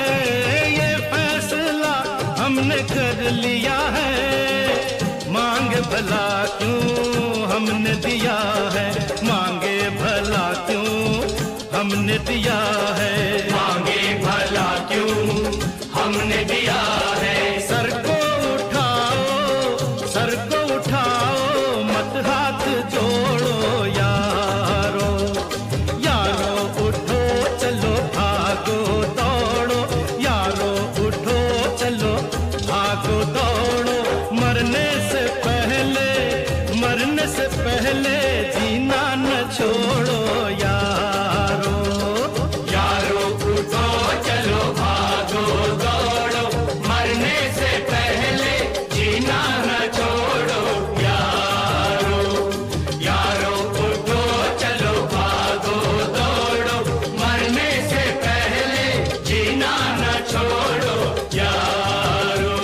[SPEAKER 3] ये फैसला हमने कर लिया है, मांगे भला क्यों हमने दिया है, मांगे भला क्यों हमने दिया है,
[SPEAKER 1] मांगे भला क्यों हमने दिया है।
[SPEAKER 3] सर को उठाओ मत हाथ जोड़ो यारो, यारो उठो चलो भागो दौड़ो, यारो उठो चलो भागो दौड़ो, मरने से पहले जीना न छोड़ो यारो,
[SPEAKER 1] यारो उठो चलो भागो दौड़ो, मरने से पहले जीना न छोड़ो यारो, यारो उठो चलो भागो दौड़ो, मरने से पहले जीना न छोड़ो यारो।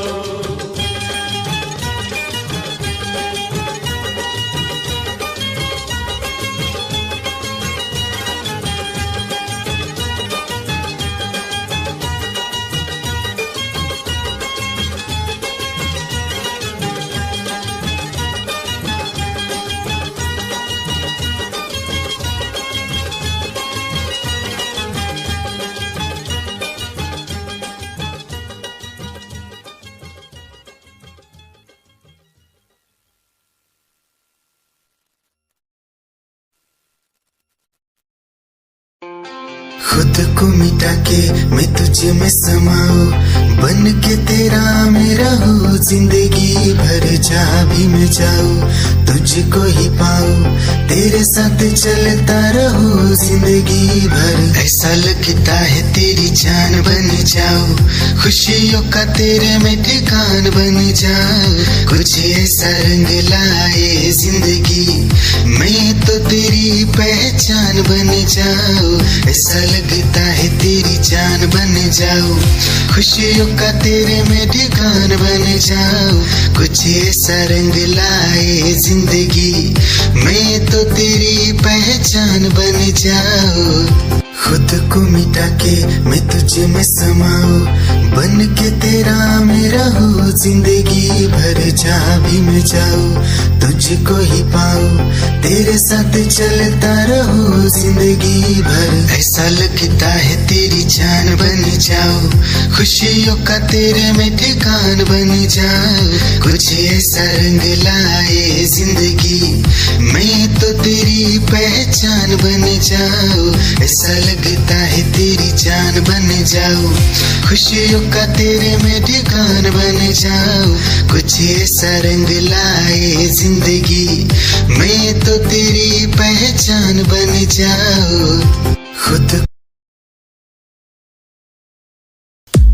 [SPEAKER 6] खुद को मिटा के मैं तुझ में समाऊं, बन के तेरा मैं रहूं, जिंदगी भर जहाँ भी मैं जाऊं तुझको ही पाऊं, तेरे साथ चलता रहूं जिंदगी भर। ऐसा लगता है तेरी जान बन जाऊं, खुशियों का तेरे में ठिकान बन जाऊं, कुछ ऐसा रंग लाए जिंदगी मैं तो तेरी पहचान बन जाऊं। ऐसा लगता है तेरी जान बन जाऊं, खुशियों का तेरे में ठिकान बन जाऊं, कुछ ऐसा रंग लाए जिंदगी मैं तो तेरी पहचान बन जाऊं। खुद को मिटा के मैं तुझ में समाऊं, बन के तेरा मैं रहूं, जिंदगी भर जहाँ भी मैं जाऊं तुझको ही पाऊं, तेरे साथ चलता रहूं जिंदगी भर। ऐसा लगता है तेरी जान बन जाऊं, खुशियों का तेरे में ठिकान बन जाऊं, कुछ ऐसा रंग लाए जिंदगी मैं तो तेरी पहचान बन जाऊं। ऐसा लगता है तेरी जान बन जाऊं, खुशियों का तेरे में ठिकान बन जाऊं, कुछ ऐसा रंग लाए जिंदगी मैं तो तेरी पहचान बन जाऊं। खुद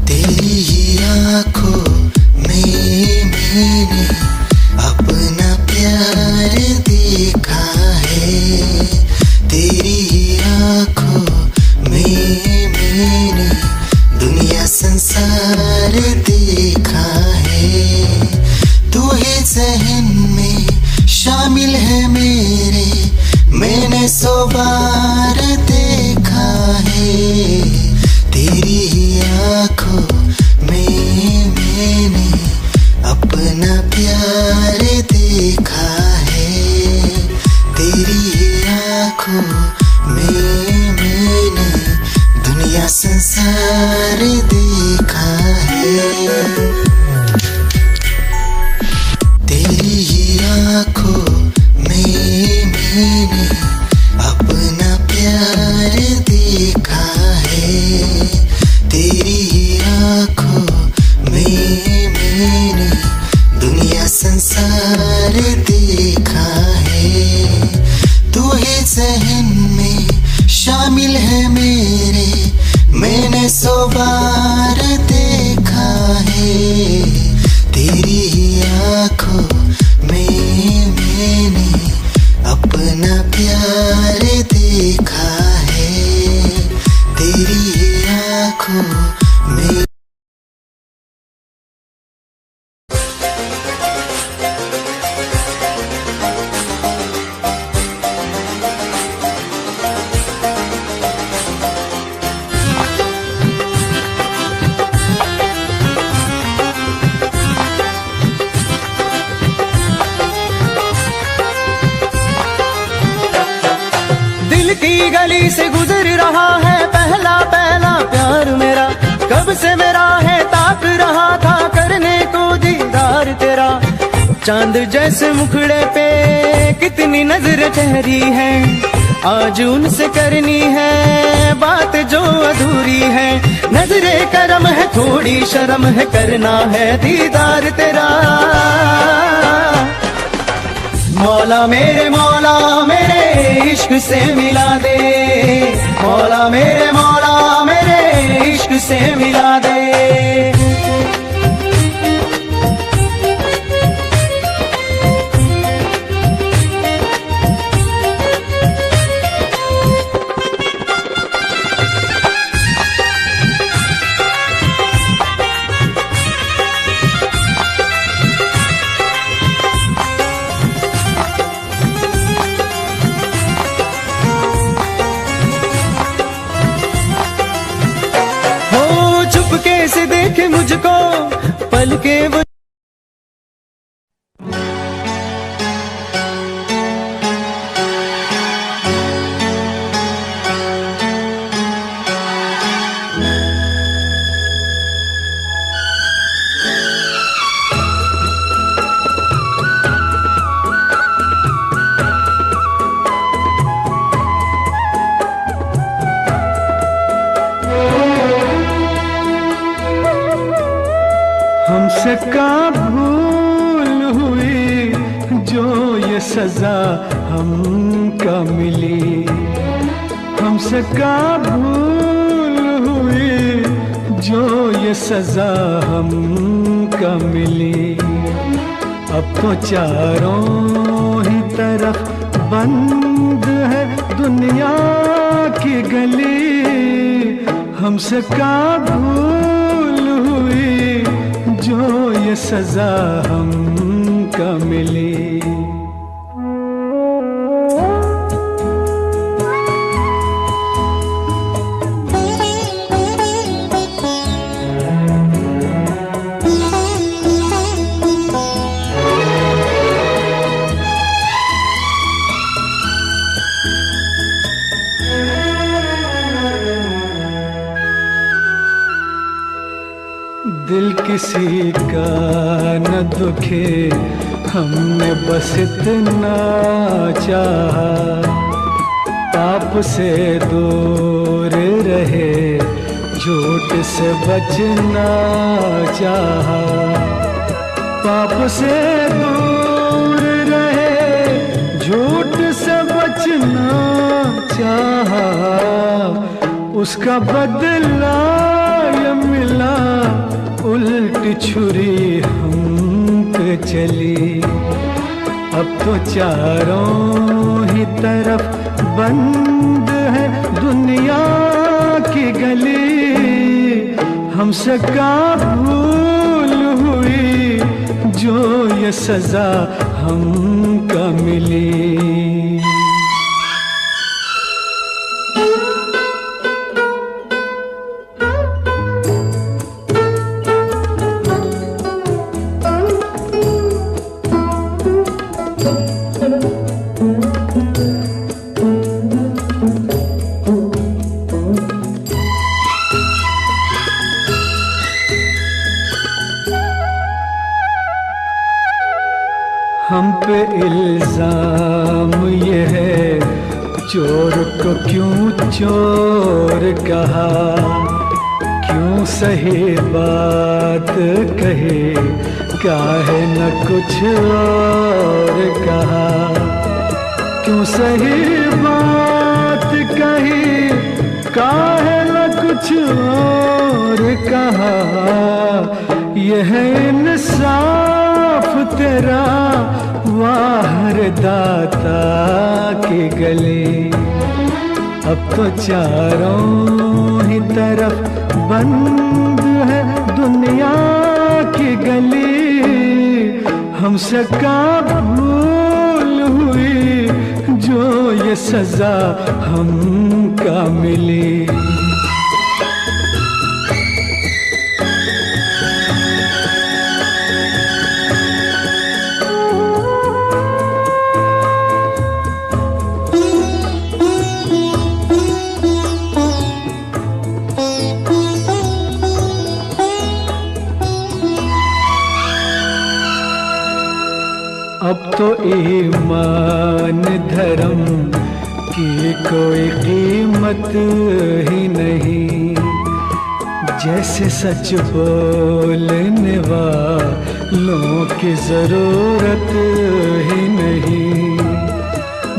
[SPEAKER 6] तेरी ही आंखों में मैंने अपना प्यार देखा है, तेरी ही आंखों में मैंने दुनिया संसार देखा है, तू ही ज़हन में शामिल है मेरे, मैंने 100 बार देखा है, तेरी ही आंखों में मैंने अपना प्यार देखा है, तेरी ही आंखों में मैंने दुनिया संसार देखा है, तेरी ही आंखों में मैंने अपना प्यार देखा है, तेरी ही आंखों में मैंने दुनिया संसार देखा है, तू ही ज़हन में शामिल है मेरे, मैंने 100 बार देखा है, तेरी ही आंखों में मैंने अपना प्यार देखा है, तेरी ही आंखों में।
[SPEAKER 4] की गली से गुजर रहा है पहला पहला प्यार मेरा, कब से मेरा है ताक रहा था करने को दीदार तेरा, चांद जैसे मुखड़े पे कितनी नजर ठहरी है, आज उनसे करनी है बात जो अधूरी है, नजरे करम है थोड़ी शर्म है करना है दीदार तेरा, मौला मेरे इश्क से मिला दे, मौला मेरे इश्क से मिला दे। कैसे देखे मुझको पल के वो
[SPEAKER 3] सजा हमका मिली, हमसे का भूल हुई जो ये सजा हमका मिली। अब तो चारों ही तरफ बंद है दुनिया की गली, हमसे का भूल हुई जो ये सजा हमका मिली। दिल किसी का न दुखे, हमने बस इतना चाहा, पाप से दूर रहे, झूठ से बचना चाहा। पाप से दूर रहे, झूठ से बचना चाहा, उसका बदला ये मिला, उल्टी छुरी हम पे चली। अब तो चारों ही तरफ बंद है दुनिया की गली, हमसे का भूल हुई जो ये सजा हमका मिली। हम पे इल्जाम ये है, चोर को क्यों चोर कहा, क्यों सही बात कहे, काहे न कुछ और कहा। क्यों सही बात कही, काहे न कुछ और कहा। यह इंसाफ तेरा वाहर दाता की गली। अब तो चारों ही तरफ बंद है दुनिया की गली, हमसे का भूल हुई जो ये सजा हमका मिली। अब तो ईमान धर्म की कोई कीमत ही नहीं, जैसे सच बोलने वालों की जरूरत ही नहीं।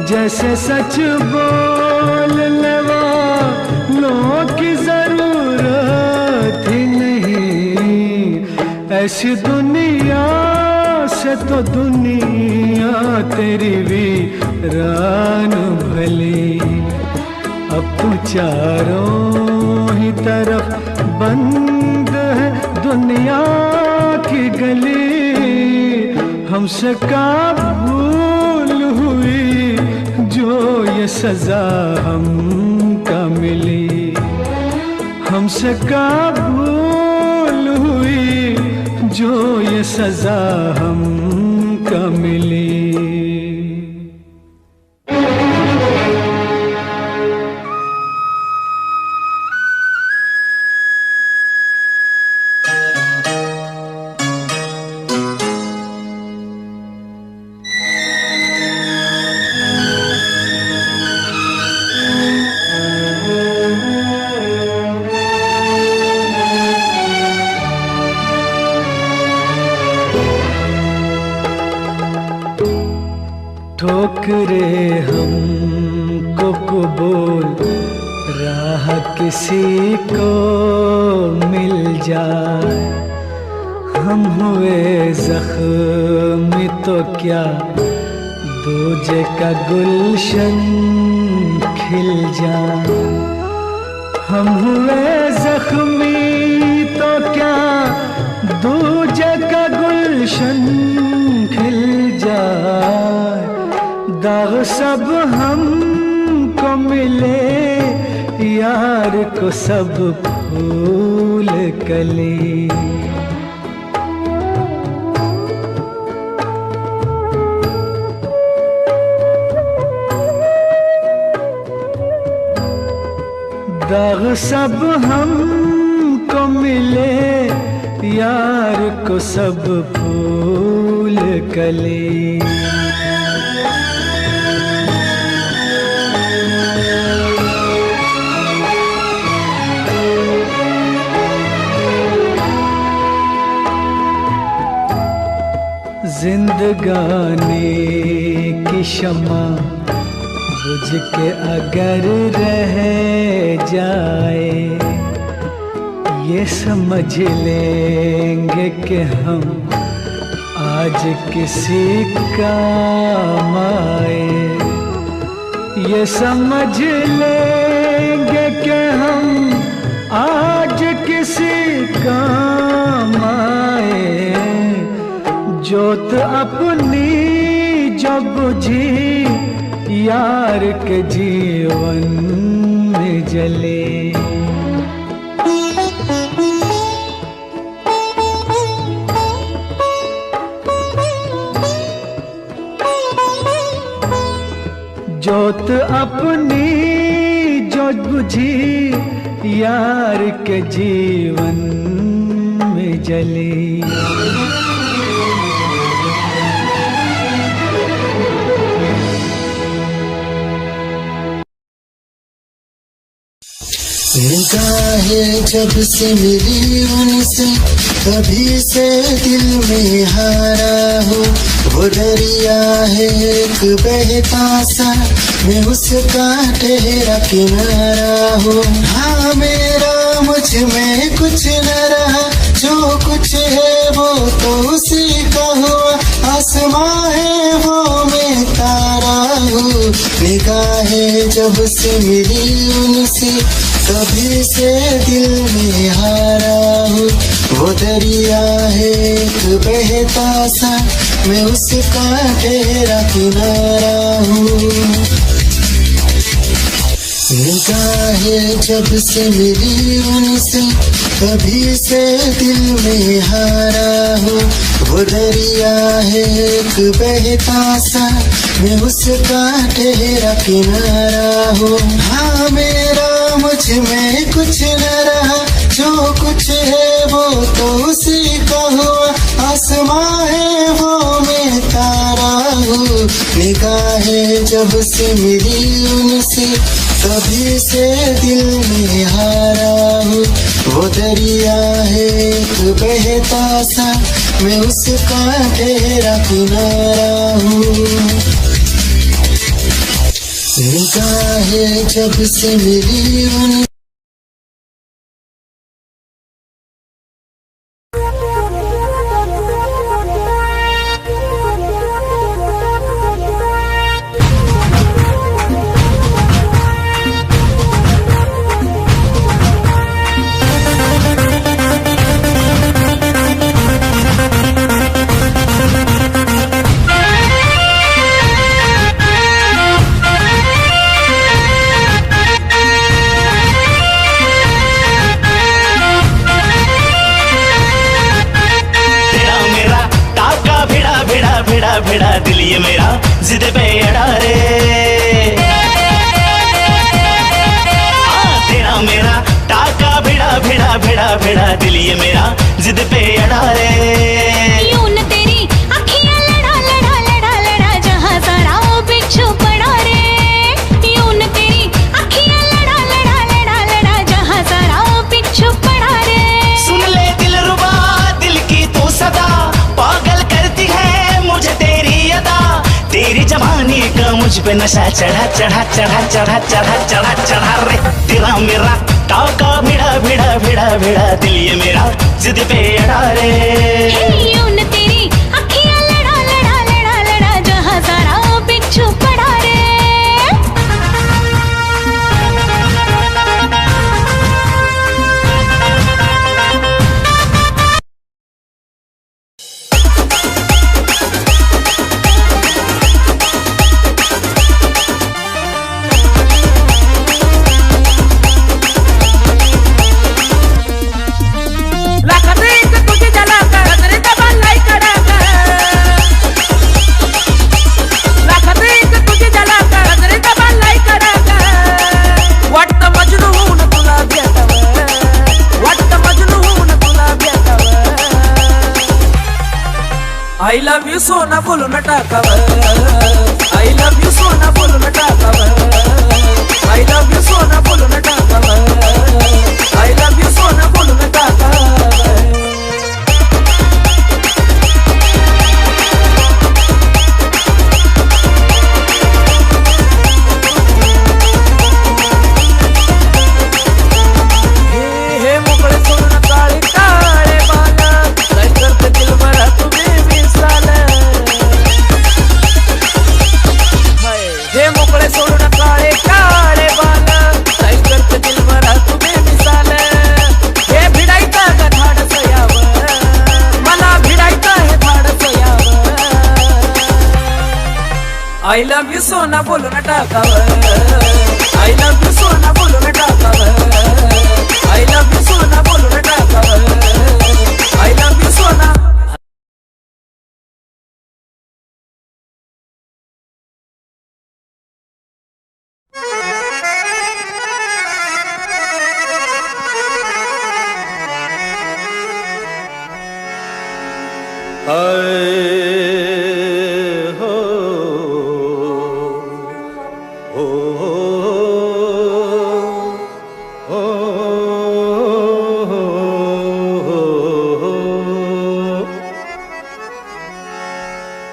[SPEAKER 3] जैसे सच बोलने वालों की जरूरत ही नहीं, ऐसी दुनिया से तो दुनिया तेरी वीरान भली। अब तो चारों ही तरफ बंद है दुनिया की गली, हमसे का भूल हुई जो ये सजा हमका मिली। हमसे का भूल हुई जो ये सजा हमका मिली।
[SPEAKER 4] ठोकरे हमको कबूल राह किसी को मिल जाए, हम हुए जख्मी तो क्या दूजे का गुलशन खिल जाए। हम हुए जख्मी तो क्या दूजे का गुलशन खिल जाए। दाग सब हमको मिले, यार को सब फूल कली। दाग सब हमको मिले, यार को सब फूल कली। जिंदगानी की शमा बुझ के अगर रह जाए, ये समझ लेंगे कि हम आज किसी काम आए। ये समझ लेंगे कि हम आज किसी काम आए। जोत अपनी जो बुझी, यार के जीवन में जले। जोत अपनी जो बुझी, यार के जीवन में जली।
[SPEAKER 6] निगाहें जब से मिली उनसे, कभी से दिल में हारा हो। वो दरिया है एक बहता सा, मैं उसका ठहरा किनारा हो। हाँ मेरा मुझ में कुछ न रहा, जो कुछ है वो तो उसी का हुआ। आसमां है वो मैं तारा हूँ। निगाहें जब से मिली उनसे, कभी से दिल में हारा हूँ। वो दरिया है एक बहता सा, मैं उसका ठहरा किनारा हूँ। निगाहें जब से मिली उनसे, कभी से दिल में हारा हूँ। वो दरिया है एक बहता सा, मैं उसका ठहरा किनारा हूँ। हाँ मेरा मुझ में कुछ न रहा, जो कुछ है वो तो उसी का हुआ। आसमां है वो मैं तारा हूँ। निगाहें जब से मिली उनसे, कभी से दिल में हारा हूँ। वो दरिया है एक बहता सा, मैं उसका ठहरा किनारा हूँ। निगाहें जब से मिली उनसे,
[SPEAKER 7] भिड़ा दिल ये मेरा जिद पे अड़ा रे। तेरा मेरा टाका भिड़ा दिल ये मेरा जिद पे अड़ा रे।
[SPEAKER 2] यूं न तेरी अखियां लड़ा जहां सारा वो बिच्छू पड़ा रे। यूं न तेरी अखियां लड़ा जहां सारा वो बिच्छू पड़ा रे।
[SPEAKER 7] सुन ले दिल रुबा दिल की तू सदा, पागल करती है मुझे तेरी अदा। तेरी जवानी मुझ पे नशा चढ़ा चढ़ा चढ़ा चढ़ा चढ़ा चढ़ा चढ़ा रे तेरा मेरा टाका भिड़ा भिड़ा भिड़ा भिड़ा दिल ये मेरा जिद पे अड़ा रे
[SPEAKER 2] यूं न तेरी अखियां लड़ा लड़ा लड़ा लड़ा जहां सारा बिच्छू पड़ा रे
[SPEAKER 8] I love you सोना बोलो न टाकावर I love you सोना बोलो न टाकावर I love you सोना बोलो न टाकावर I love you सोना बोलो न टाकावर हे मोकळे सोना काळे काळे बाला काय करते दिल भरा तुम्ही हे मोकळे सोडून काळे काळे बाल काय करते दिल भरा तुम्ही मिसाल हे भिडायचं का धाडस यावं मला भिडायचं हे धाडस यावं I love you सोना बोलून टाकावं I love you सोना बोलून टाकावं I love you सोना बोलून टाकावं I love you सोना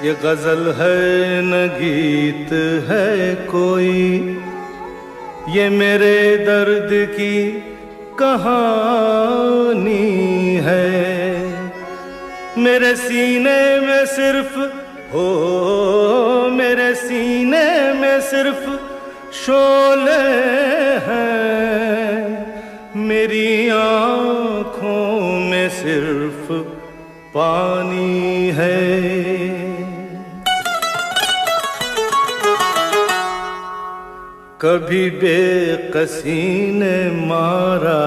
[SPEAKER 3] ये गजल है न गीत है कोई ये मेरे दर्द की कहानी है मेरे सीने में सिर्फ हो मेरे सीने में सिर्फ शोले हैं मेरी आँखों में सिर्फ पानी है कभी बेकसी ने मारा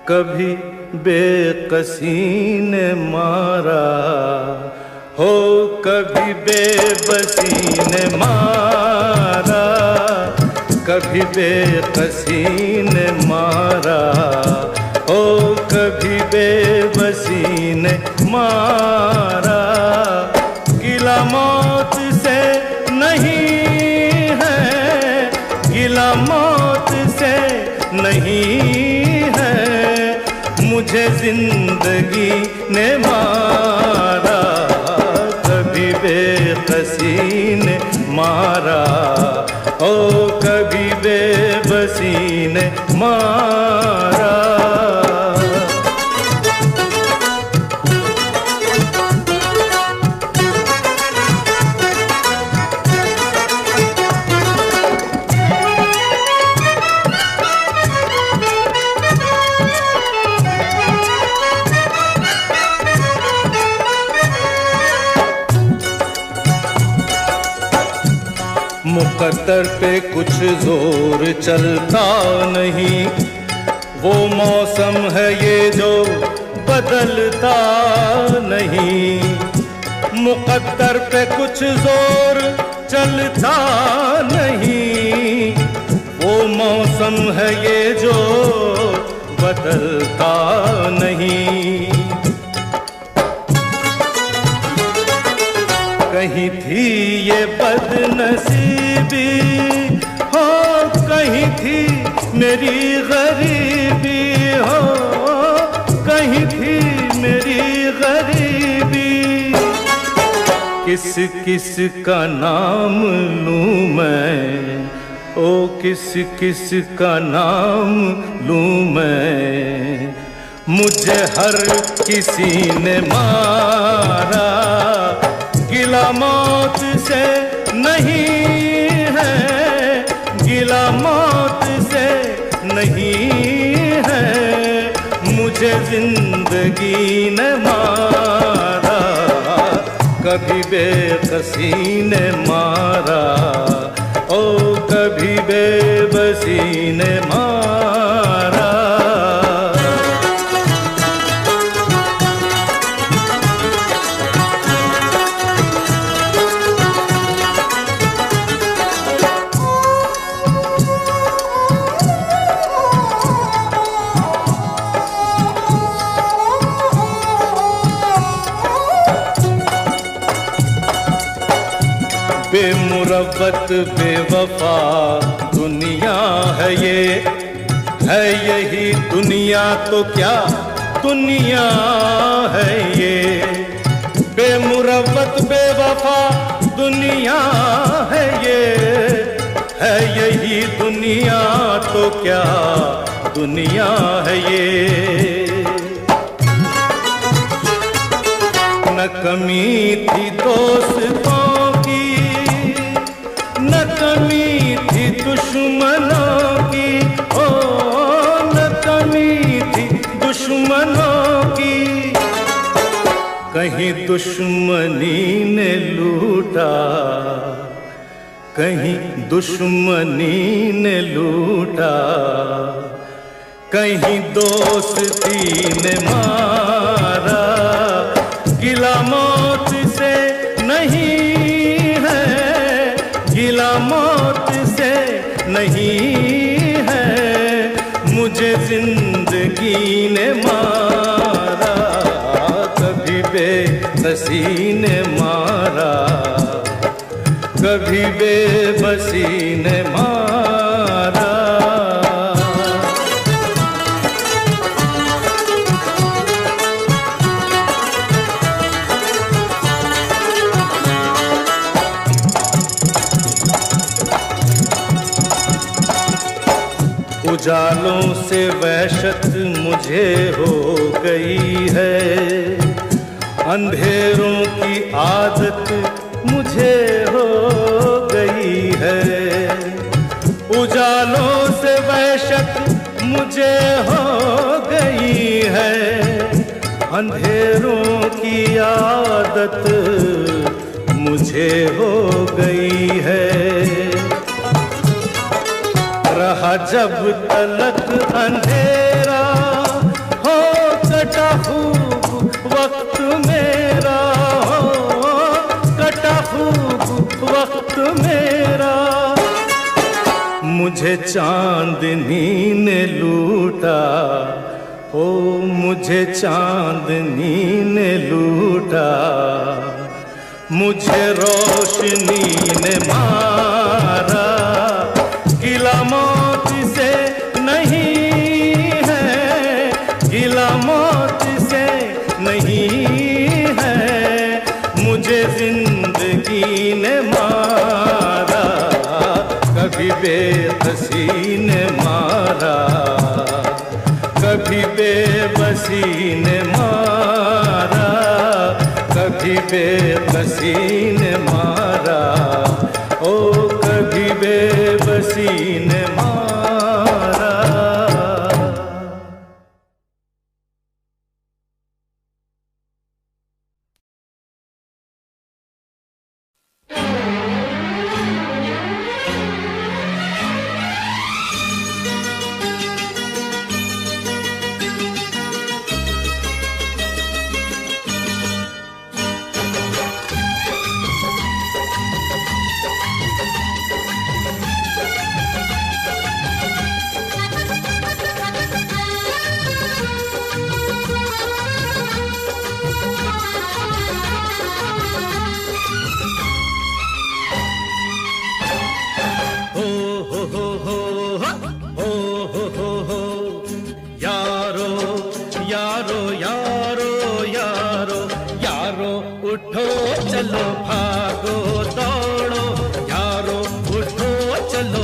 [SPEAKER 3] कभी बेकसी ने मारा हो कभी बेबसी ने मारा कभी बेकसी ने मारा हो कभी बेबसी ने मारा गिला मौत से नहीं गिला मौत से नहीं है मुझे जिंदगी ने मारा कभी बेकसी ने मारा ओ कभी बेबसी ने मारा मुकद्दर पे कुछ जोर चलता नहीं वो मौसम है ये जो बदलता नहीं मुकद्दर पे कुछ जोर चलता नहीं वो मौसम है ये जो बदलता नहीं कहीं थी ये बदनसीबी हो कहीं थी मेरी गरीबी हो कहीं थी मेरी गरीबी किस किस का नाम लूं मैं, ओ किस किस का नाम लूं मैं। मुझे हर किसी ने मारा, गिला मौत से नहीं है, गिला मौत से नहीं है। मुझे जिंदगी ने मारा, कभी बेकसी ने मारा, ओ कभी बेबसी ने मारा। बेमुरव्वत बेवफा दुनिया है ये, है यही दुनिया तो क्या दुनिया है ये। बेमुरव्वत बेवफा दुनिया है ये, है यही दुनिया तो क्या दुनिया है ये। न कमी थी दोस्तों की, न कमी थी दुश्मनों की, ओ न कमी थी दुश्मनों की। कहीं दुश्मनी ने लूटा, कहीं दुश्मनी ने लूटा, कहीं दोस्ती ने मारा। गिला मौत से नहीं है, गिला मौत से नहीं है। मुझे जिंदगी ने मारा, कभी बेबसी ने मारा, कभी बेबसी ने मारा। उजालों से वहशत मुझे हो गई है, अंधेरों की आदत मुझे हो गई है। उजालों से वहशत मुझे हो गई है, अंधेरों की आदत मुझे हो गई है। रहा जब तलक अंधेरा हो, कटा खूब वक्त मेरा हो, कटा खूब वक्त मेरा। मुझे चांदनी ने लूटा, ओ मुझे चांदनी ने लूटा। मुझे रोशनी ने मारा, गिला मौत से नहीं है, गिला मौत से नहीं है। मुझे जिंदगी ने मारा, कभी बेबसी ने मारा, कभी बेबसी ने मारा, कभी बेबसी ने मारा, ओ कभी बेबसी ने मारा। उठो चलो भागो दौड़ो, यारो उठो चलो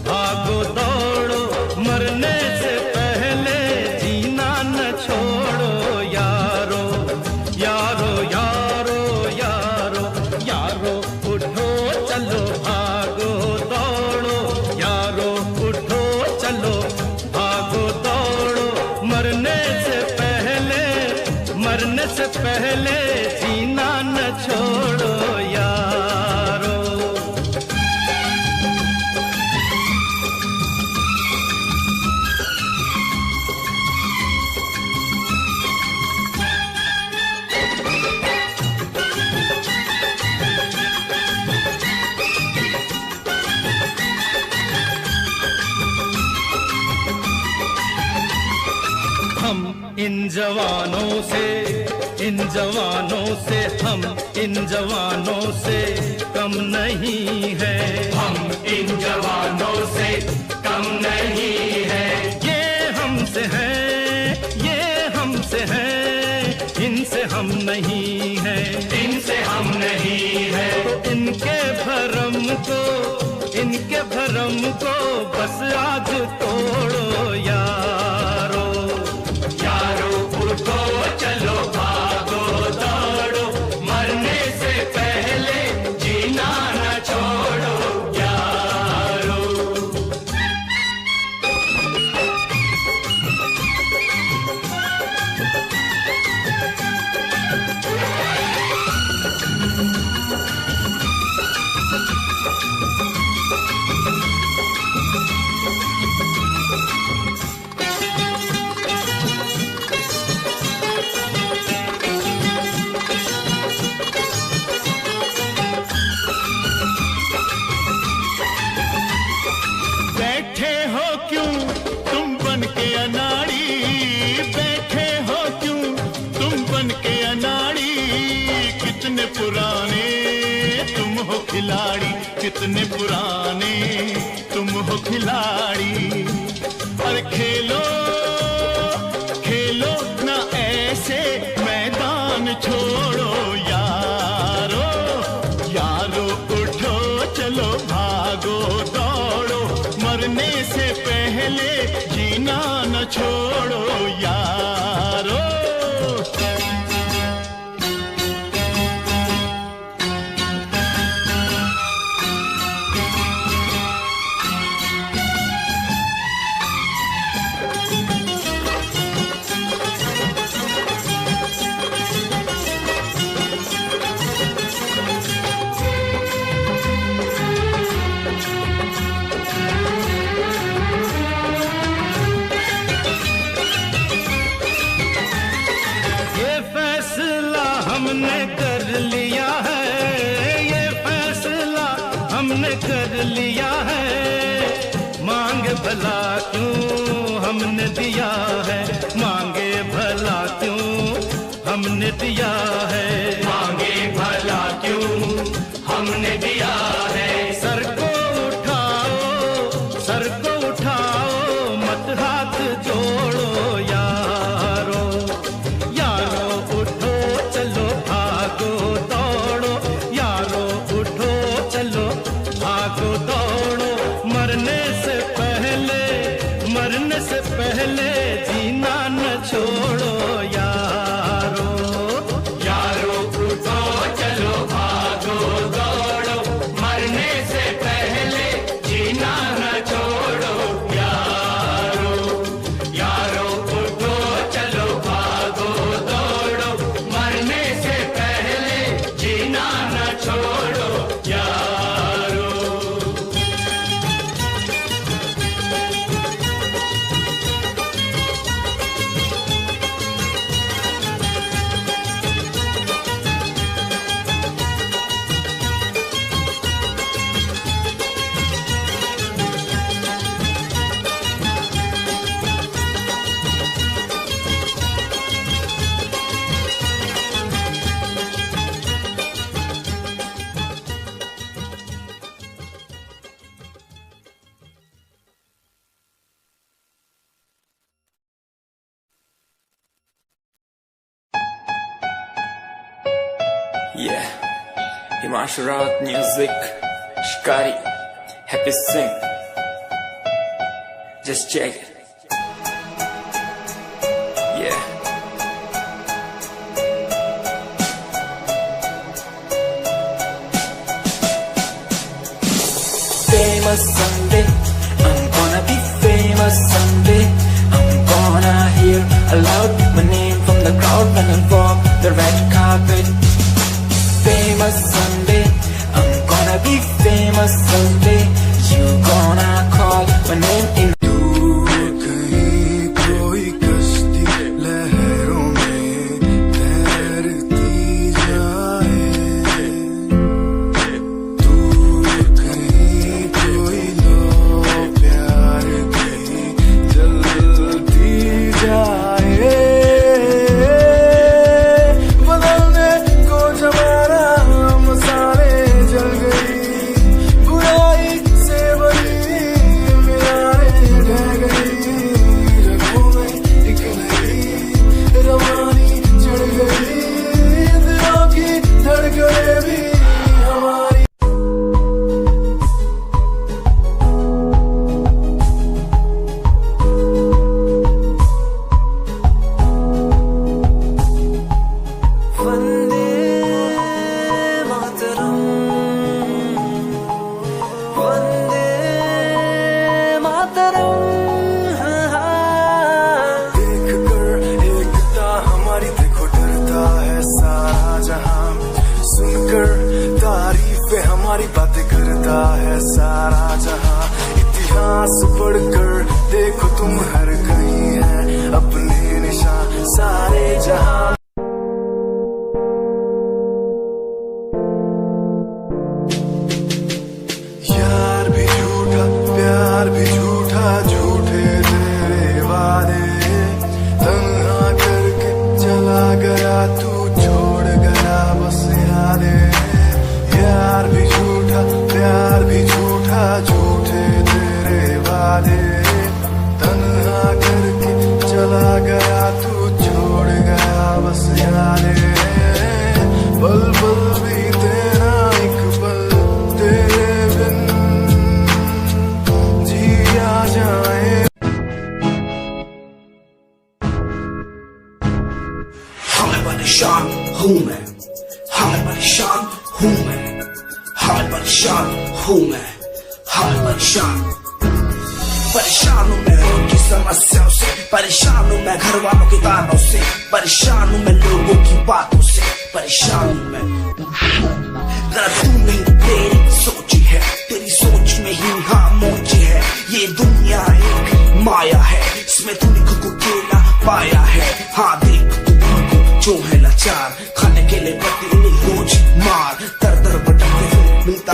[SPEAKER 3] भागो दौड़ो, मरने से पहले जीना न छोड़ो यारो, यारो यारो यारो यारो उठो चलो भागो दौड़ो, यारो उठो चलो भागो दौड़ो, मरने से पहले जीना न छोड़ो यारो। हम इन जवानों से हम इन जवानों से कम नहीं है,
[SPEAKER 1] हम इन जवानों से कम नहीं है।
[SPEAKER 3] ये हमसे है, ये हमसे है, इनसे हम नहीं है,
[SPEAKER 1] इनसे हम नहीं है।
[SPEAKER 3] तो इनके भरम को बस आज तोड़ो यारो,
[SPEAKER 1] यारो उठो चलो भागो दौड़ो, मरने से पहले जीना न छोड़ो यारो।
[SPEAKER 3] बैठे हो क्यों तुम बन के अनाड़ी, बैठे हो क्यों तुम बन के अनाड़ी, कितने पुराने तुम हो खिलाड़ी, कितने पुराने तुम हो खिलाड़ी। और खेलो खेलो ना ऐसे मैदान छोड़ो यारो, यारो उठो चलो भागो दौड़ो, मरने से पहले जीना न छोड़ो यारो। हमने कर लिया है, ये फैसला हमने कर लिया है, मांगे भला क्यों हमने दिया है, मांगे भला क्यों हमने दिया है,
[SPEAKER 1] मांगे भला क्यों हमने दिया है।
[SPEAKER 3] सर को उठाओ मत हाथ जोड़ो यारो, यारो उठो चलो भागो दौड़ो, यारो उठो चलो भागो दौड़ो, मरने से पहले जीना न छोड़ो यारो,
[SPEAKER 1] यारो उठो चलो भागो दौड़ो,
[SPEAKER 8] Yeah, Himanshu Rawat music, Shikari, Happy Singh. Just check it. Yeah. Famous someday, I'm gonna be famous someday. I'm gonna hear aloud my name from the crowd when I walk the red carpet. Famous someday, I'm gonna be famous someday. You gonna call my name in.
[SPEAKER 9] हमारी बातें करता है सारा जहां, इतिहास पढ़कर देखो तुम हर कहीं है अपने निशान सारे जहां। यार भी झूठा प्यार भी झूठा, झूठे तेरे वादे, तन्हा करके चला गया तू, छोड़ गया बस यादें। यार भी झूठा प्यार भी झूठा, झूठे तेरे वादे, तन्हा करके चला गया तू, छोड़ गया बस यादें। पल पल भी तेरा एक पल तेरे बिन जिया जाए।
[SPEAKER 7] हमें परेशान हूँ मैं, हमें परेशान हूँ मैं, हमें परेशान हूँ मैं, हमें परेशान हूँ मैं रोज की समस्याओं से, परेशान हूँ मैं घर वालों के तानों से, परेशान हूँ मैं लोगों की बातों से, परेशान हूँ मैं। जरा तू नहीं तेरी सोच है, तेरी सोच में ही खामोश है। ये दुनिया एक माया है, इसमें तूने खुद को अकेला पाया है। हाँ देख तू जो है लाचार, खाने के लिए पड़ती उन्हें रोज मार, दर दर भटकते फिर मिलता।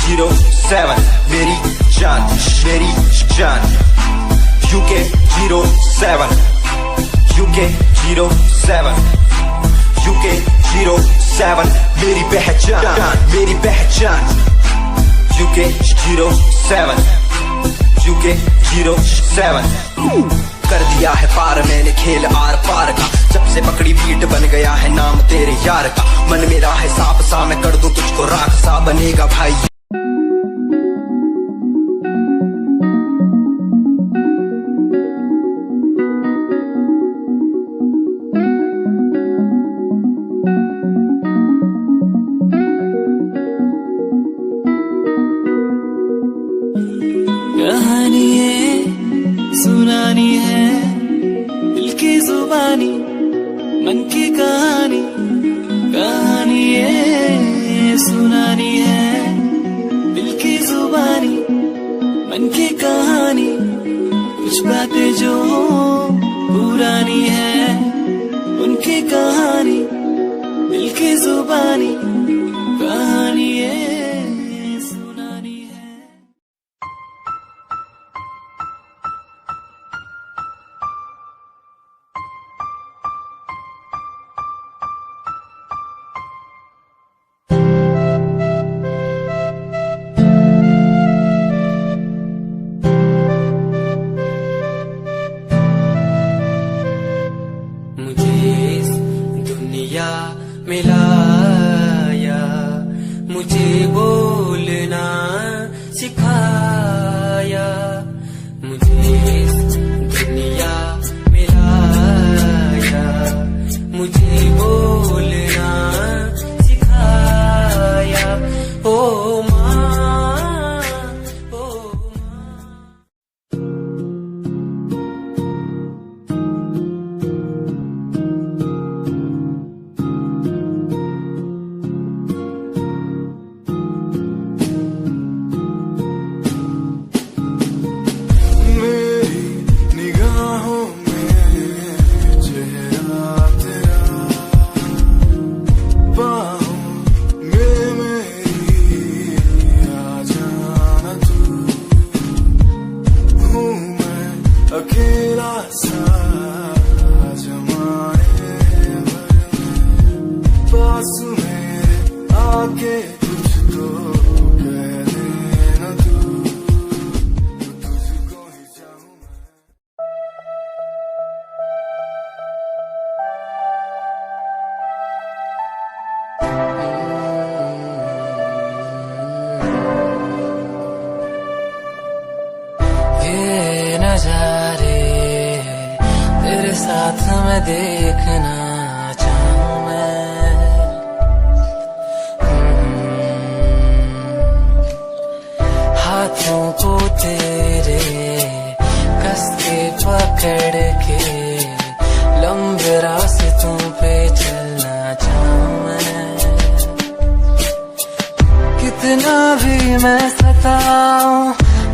[SPEAKER 10] UK07 मेरी जान, मेरी जान। UK07 UK07 UK07 मेरी पहचान, मेरी पहचान। UK07 UK07 कर दिया है पार मैंने खेल आर पार का, जब से पकड़ी बीट बन गया है नाम तेरे यार का। मन मेरा है सांप सा, मैं कर दूं तुझको राख सा, बनेगा भाई।
[SPEAKER 8] कहानी है सुनानी है, दिल की जुबानी मन की कहानी, कहानी है सुनानी है, दिल की जुबानी मन की कहानी। कुछ बातें जो पुरानी है उनकी कहानी, दिल की जुबानी कहानी है सुनानी है।
[SPEAKER 11] नजारे तेरे साथ मैं देखना चाहूं मैं। हाथों को तेरे कस के पकड़ के लंबे रास्तों पे चलना चाहूं मैं। कितना भी मैं सताऊं,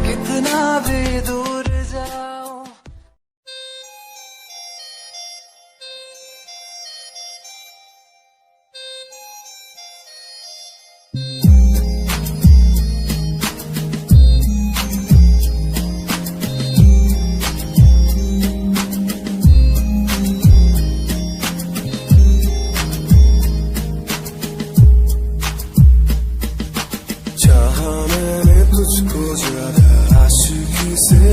[SPEAKER 11] कितना भी दूर जाऊं।
[SPEAKER 9] चाहा मैंने तुझको ज्यादा आशिकी से,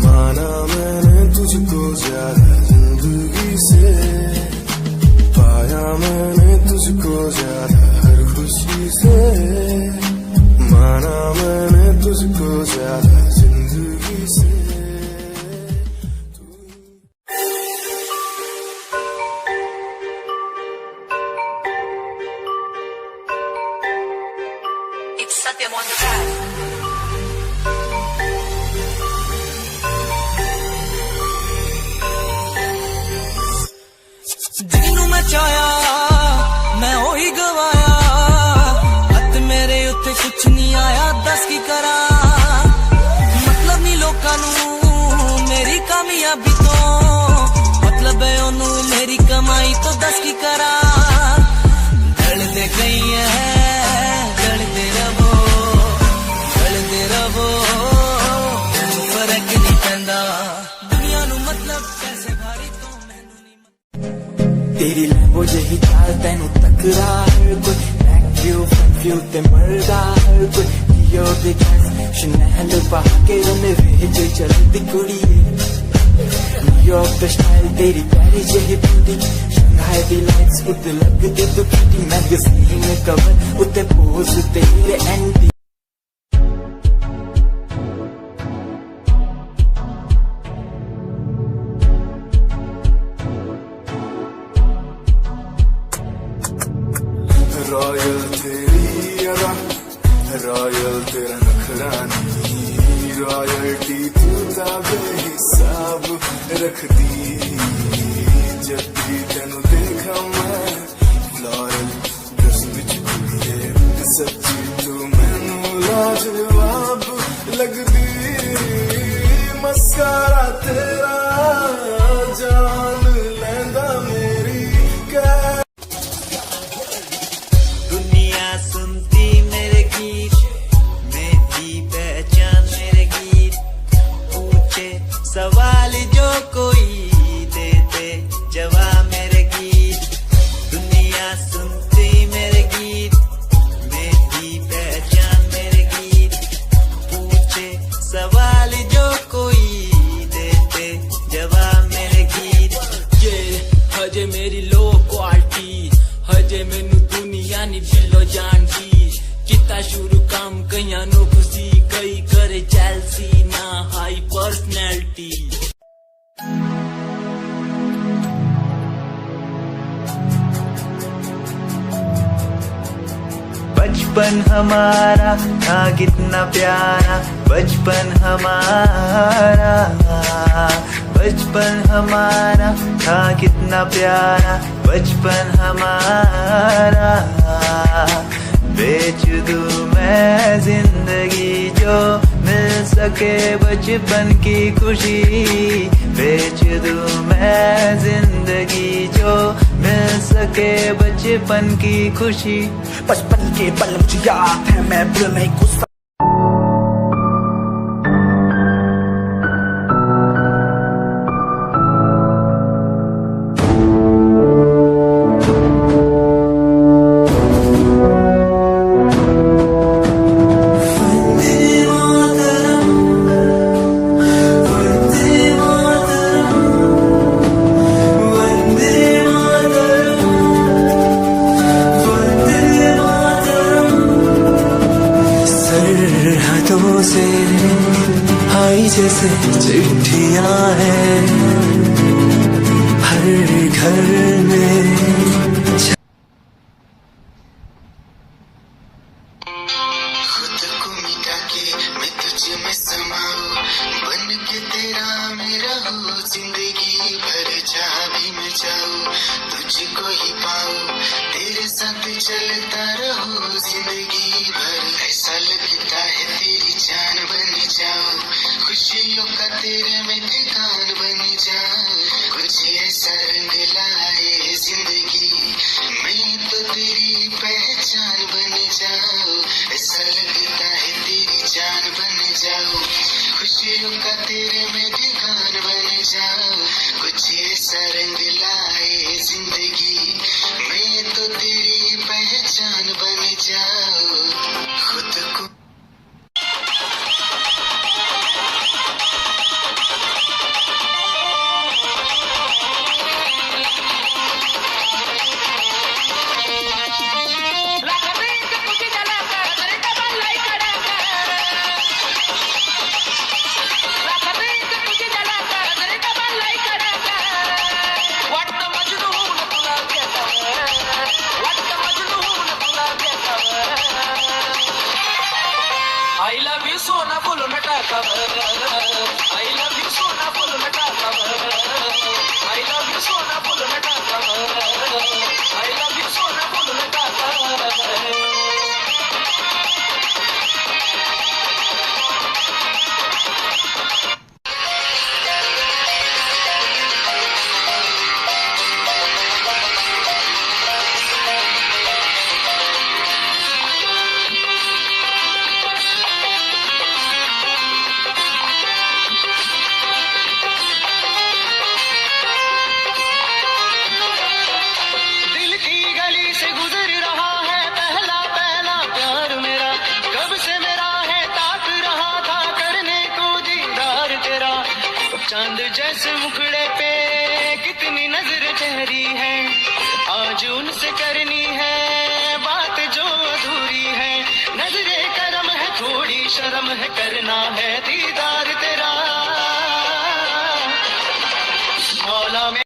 [SPEAKER 9] माना मैंने तुझको ज्यादा जिंदगी से, पाया मैंने तुझको ज्यादा हर खुशी से, माना मैंने तुझको ज्यादा जिंदगी से।
[SPEAKER 11] ਜਿਹਨੂੰ ਮੈਂ ਚਾਹਿਆ ਮੈਂ ਉਹੀ ਗਵਾਇਆ, ਹੱਥ ਮੇਰੇ ਉੱਤੇ ਕੁਛ ਨਹੀਂ ਆਇਆ, ਦੱਸ ਕੀ ਕਰਾਂ। ਮਤਲਬ ਨਹੀਂ ਲੋਕਾਂ ਨੂੰ ਮੇਰੀ ਕਾਮਯਾਬੀ ਤੋਂ, ਮਤਲਬ ਹੈ ਉਹਨੂੰ ਮੇਰੀ ਕਮਾਈ ਤੋਂ, ਦੱਸ ਕੀ ਕਰਾਂ। ढलते गई है ढलते रहो, फर्क नहीं पैंदा दुनिया नू, मतलब कैसे भारी तो मैनू नहीं।
[SPEAKER 12] तेरी लैम्बो जही चाल तैनू तकरा हर कोई, बैक व्यू ते मरदा हर कोई। यो दे गैस शनैल पा के रने वेज चलदी कुड़िए, न्यूयॉर्क दा स्टाइल तेरी प्यारी जही ब्यूटी, शंघाई दी लाइट्स उत्ते लगदी दुखी, मैगज़ीन कवर उत्ते पोज तेरे एंटी।
[SPEAKER 9] रॉयल तेरी अदा, रॉयल तेरा नखरा नहीं, रॉयल्टी तू बेहिसाब रख दी। जब भी तेनू देखा मैं फ्लोरल ड्रेस विच कुड़िए, सच्ची तू मैनू लाजवाब लगदी। मस्कारा तेरा जान लैंदा मेरी कै।
[SPEAKER 11] दुनिया सुनती मेरे गीत, मेरी पहचान मेरे गीत, पूछे सवाल जो कोई देते जवाब मेरे गीत। दुनिया सुनती मेरे गीत, मेरी पहचान मेरे गीत, पूछे सवाल जो कोई देते जवाब मेरे गीत। ये हजे मेरी लो क्वालिटी, हजे मैनू दुनिया नी बिलो जानती। किता शुरू काम कईयां नो खुशी, कई करे जेलसी ना हाई पर्सनैलिटी।
[SPEAKER 13] बचपन हमारा था कितना प्यारा, बचपन हमारा, बचपन हमारा था कितना प्यारा, बचपन हमारा। बेच दूं मैं जिंदगी जो मिल सके बचपन की खुशी, बेच दूं मैं जिंदगी जो मिल सके बचपन की खुशी।
[SPEAKER 7] बचपन के पल मुझे याद है, मैं भूल नहीं कुछ।
[SPEAKER 9] आई जैसे चिट्ठियां हैं हर घर में।
[SPEAKER 6] खुद को मिटा के मैं तुझ में समाऊं, बन के तेरा मेरा हो जिंदगी भर। जहाँ भी मैं जाऊं तुझको ही पाऊं, तेरे साथ चलता रहूं जिंदगी भर। ऐसा लगता है तेरी जान बन जाऊं, खुशियों का तेरे में ठिकान बन जाऊं। कुछ ऐसा रंग लाए जिंदगी, मैं तो तेरी पहचान बन जाऊं। ऐसा लगता है तेरी जान बन जाऊं, खुशियों का तेरे में ठिकान बन जाऊं। कुछ ऐसा रंग लाए जिंदगी, मैं तो तेरी पहचान बन जाऊं। खुद को
[SPEAKER 8] I love you सोना बोलो न टाकावर, I love you सोना बोलो न टाकावर, I love you सोना बोलो न टाकावर, I love you सोना बोलो न टाकावर।
[SPEAKER 4] चांद जैसे मुखड़े पे कितनी नजर ठहरी है, आज उनसे करनी है बात जो अधूरी है। नजरे करम है थोड़ी शर्म है, करना है दीदार तेरा मौला में।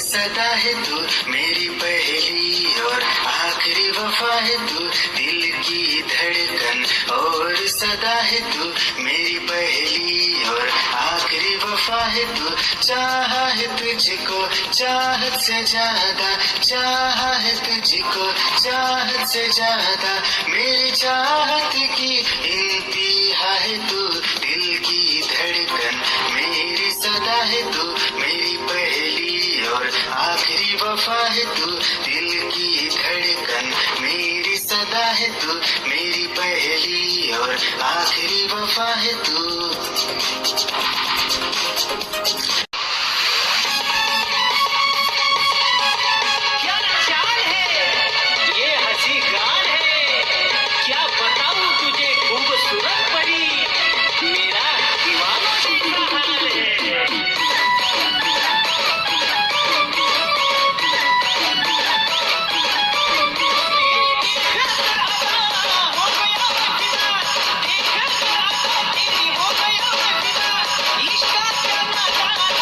[SPEAKER 6] सदा है तू मेरी पहली और आखिरी वफा है तू, दिल की धड़कन और सदा है तू मेरी पहली और आखिरी वफा है तू। चाहा है तुझको चाहत से ज्यादा, चाहा है तुझको चाहत से ज्यादा, मेरी चाहत की इंतहा है तू, दिल की धड़कन मेरी सदा है तू मेरी पहली और आखिरी वफा है तू, दिल की धड़कन मेरी सदा है तू मेरी पहली और आखिरी वफा है तू।
[SPEAKER 5] क्या चाल है ये हंसी गाल है, क्या बताऊं तुझे खूबसूरत परी, मेरा दीवाना जैसा हाल है। इश्क करना चाहा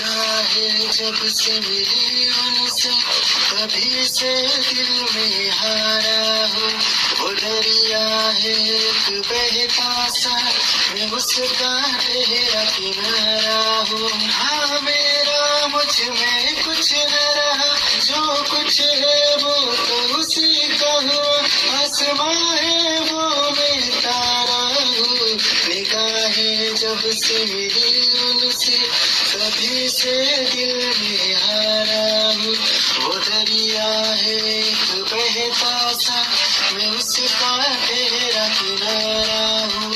[SPEAKER 6] है जब से मिली उनसे कभी से दिल में हारा हूँ। वो दरिया है एक बहता सा मैं उसका तेरा किनारा हूँ। हाँ मेरा मुझ में कुछ न रहा जो कुछ है वो तो उसी का हुआ। आसमां है वो मैं तारा हूँ। निगाहें जब से मिली उनसे कभी से दिल में हारा हूँ। वो दरिया है एक बहता सा मैं उसका तेरा किनारा हूँ।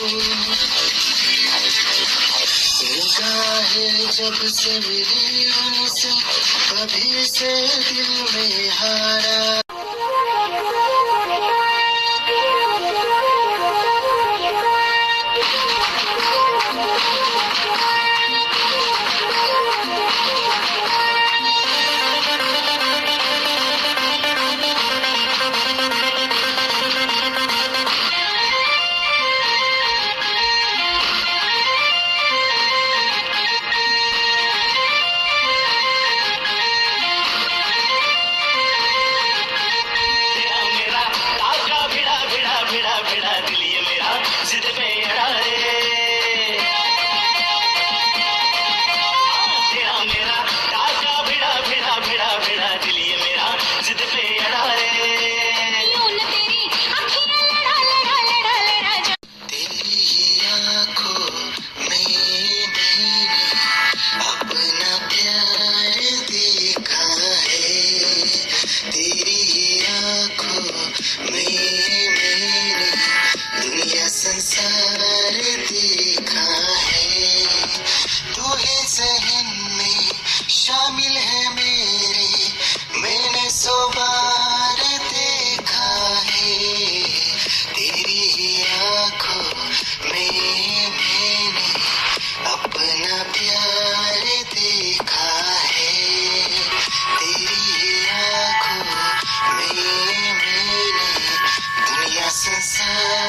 [SPEAKER 6] निगाहें जब से मिली उनसे कभी से दिल में हारा। संसार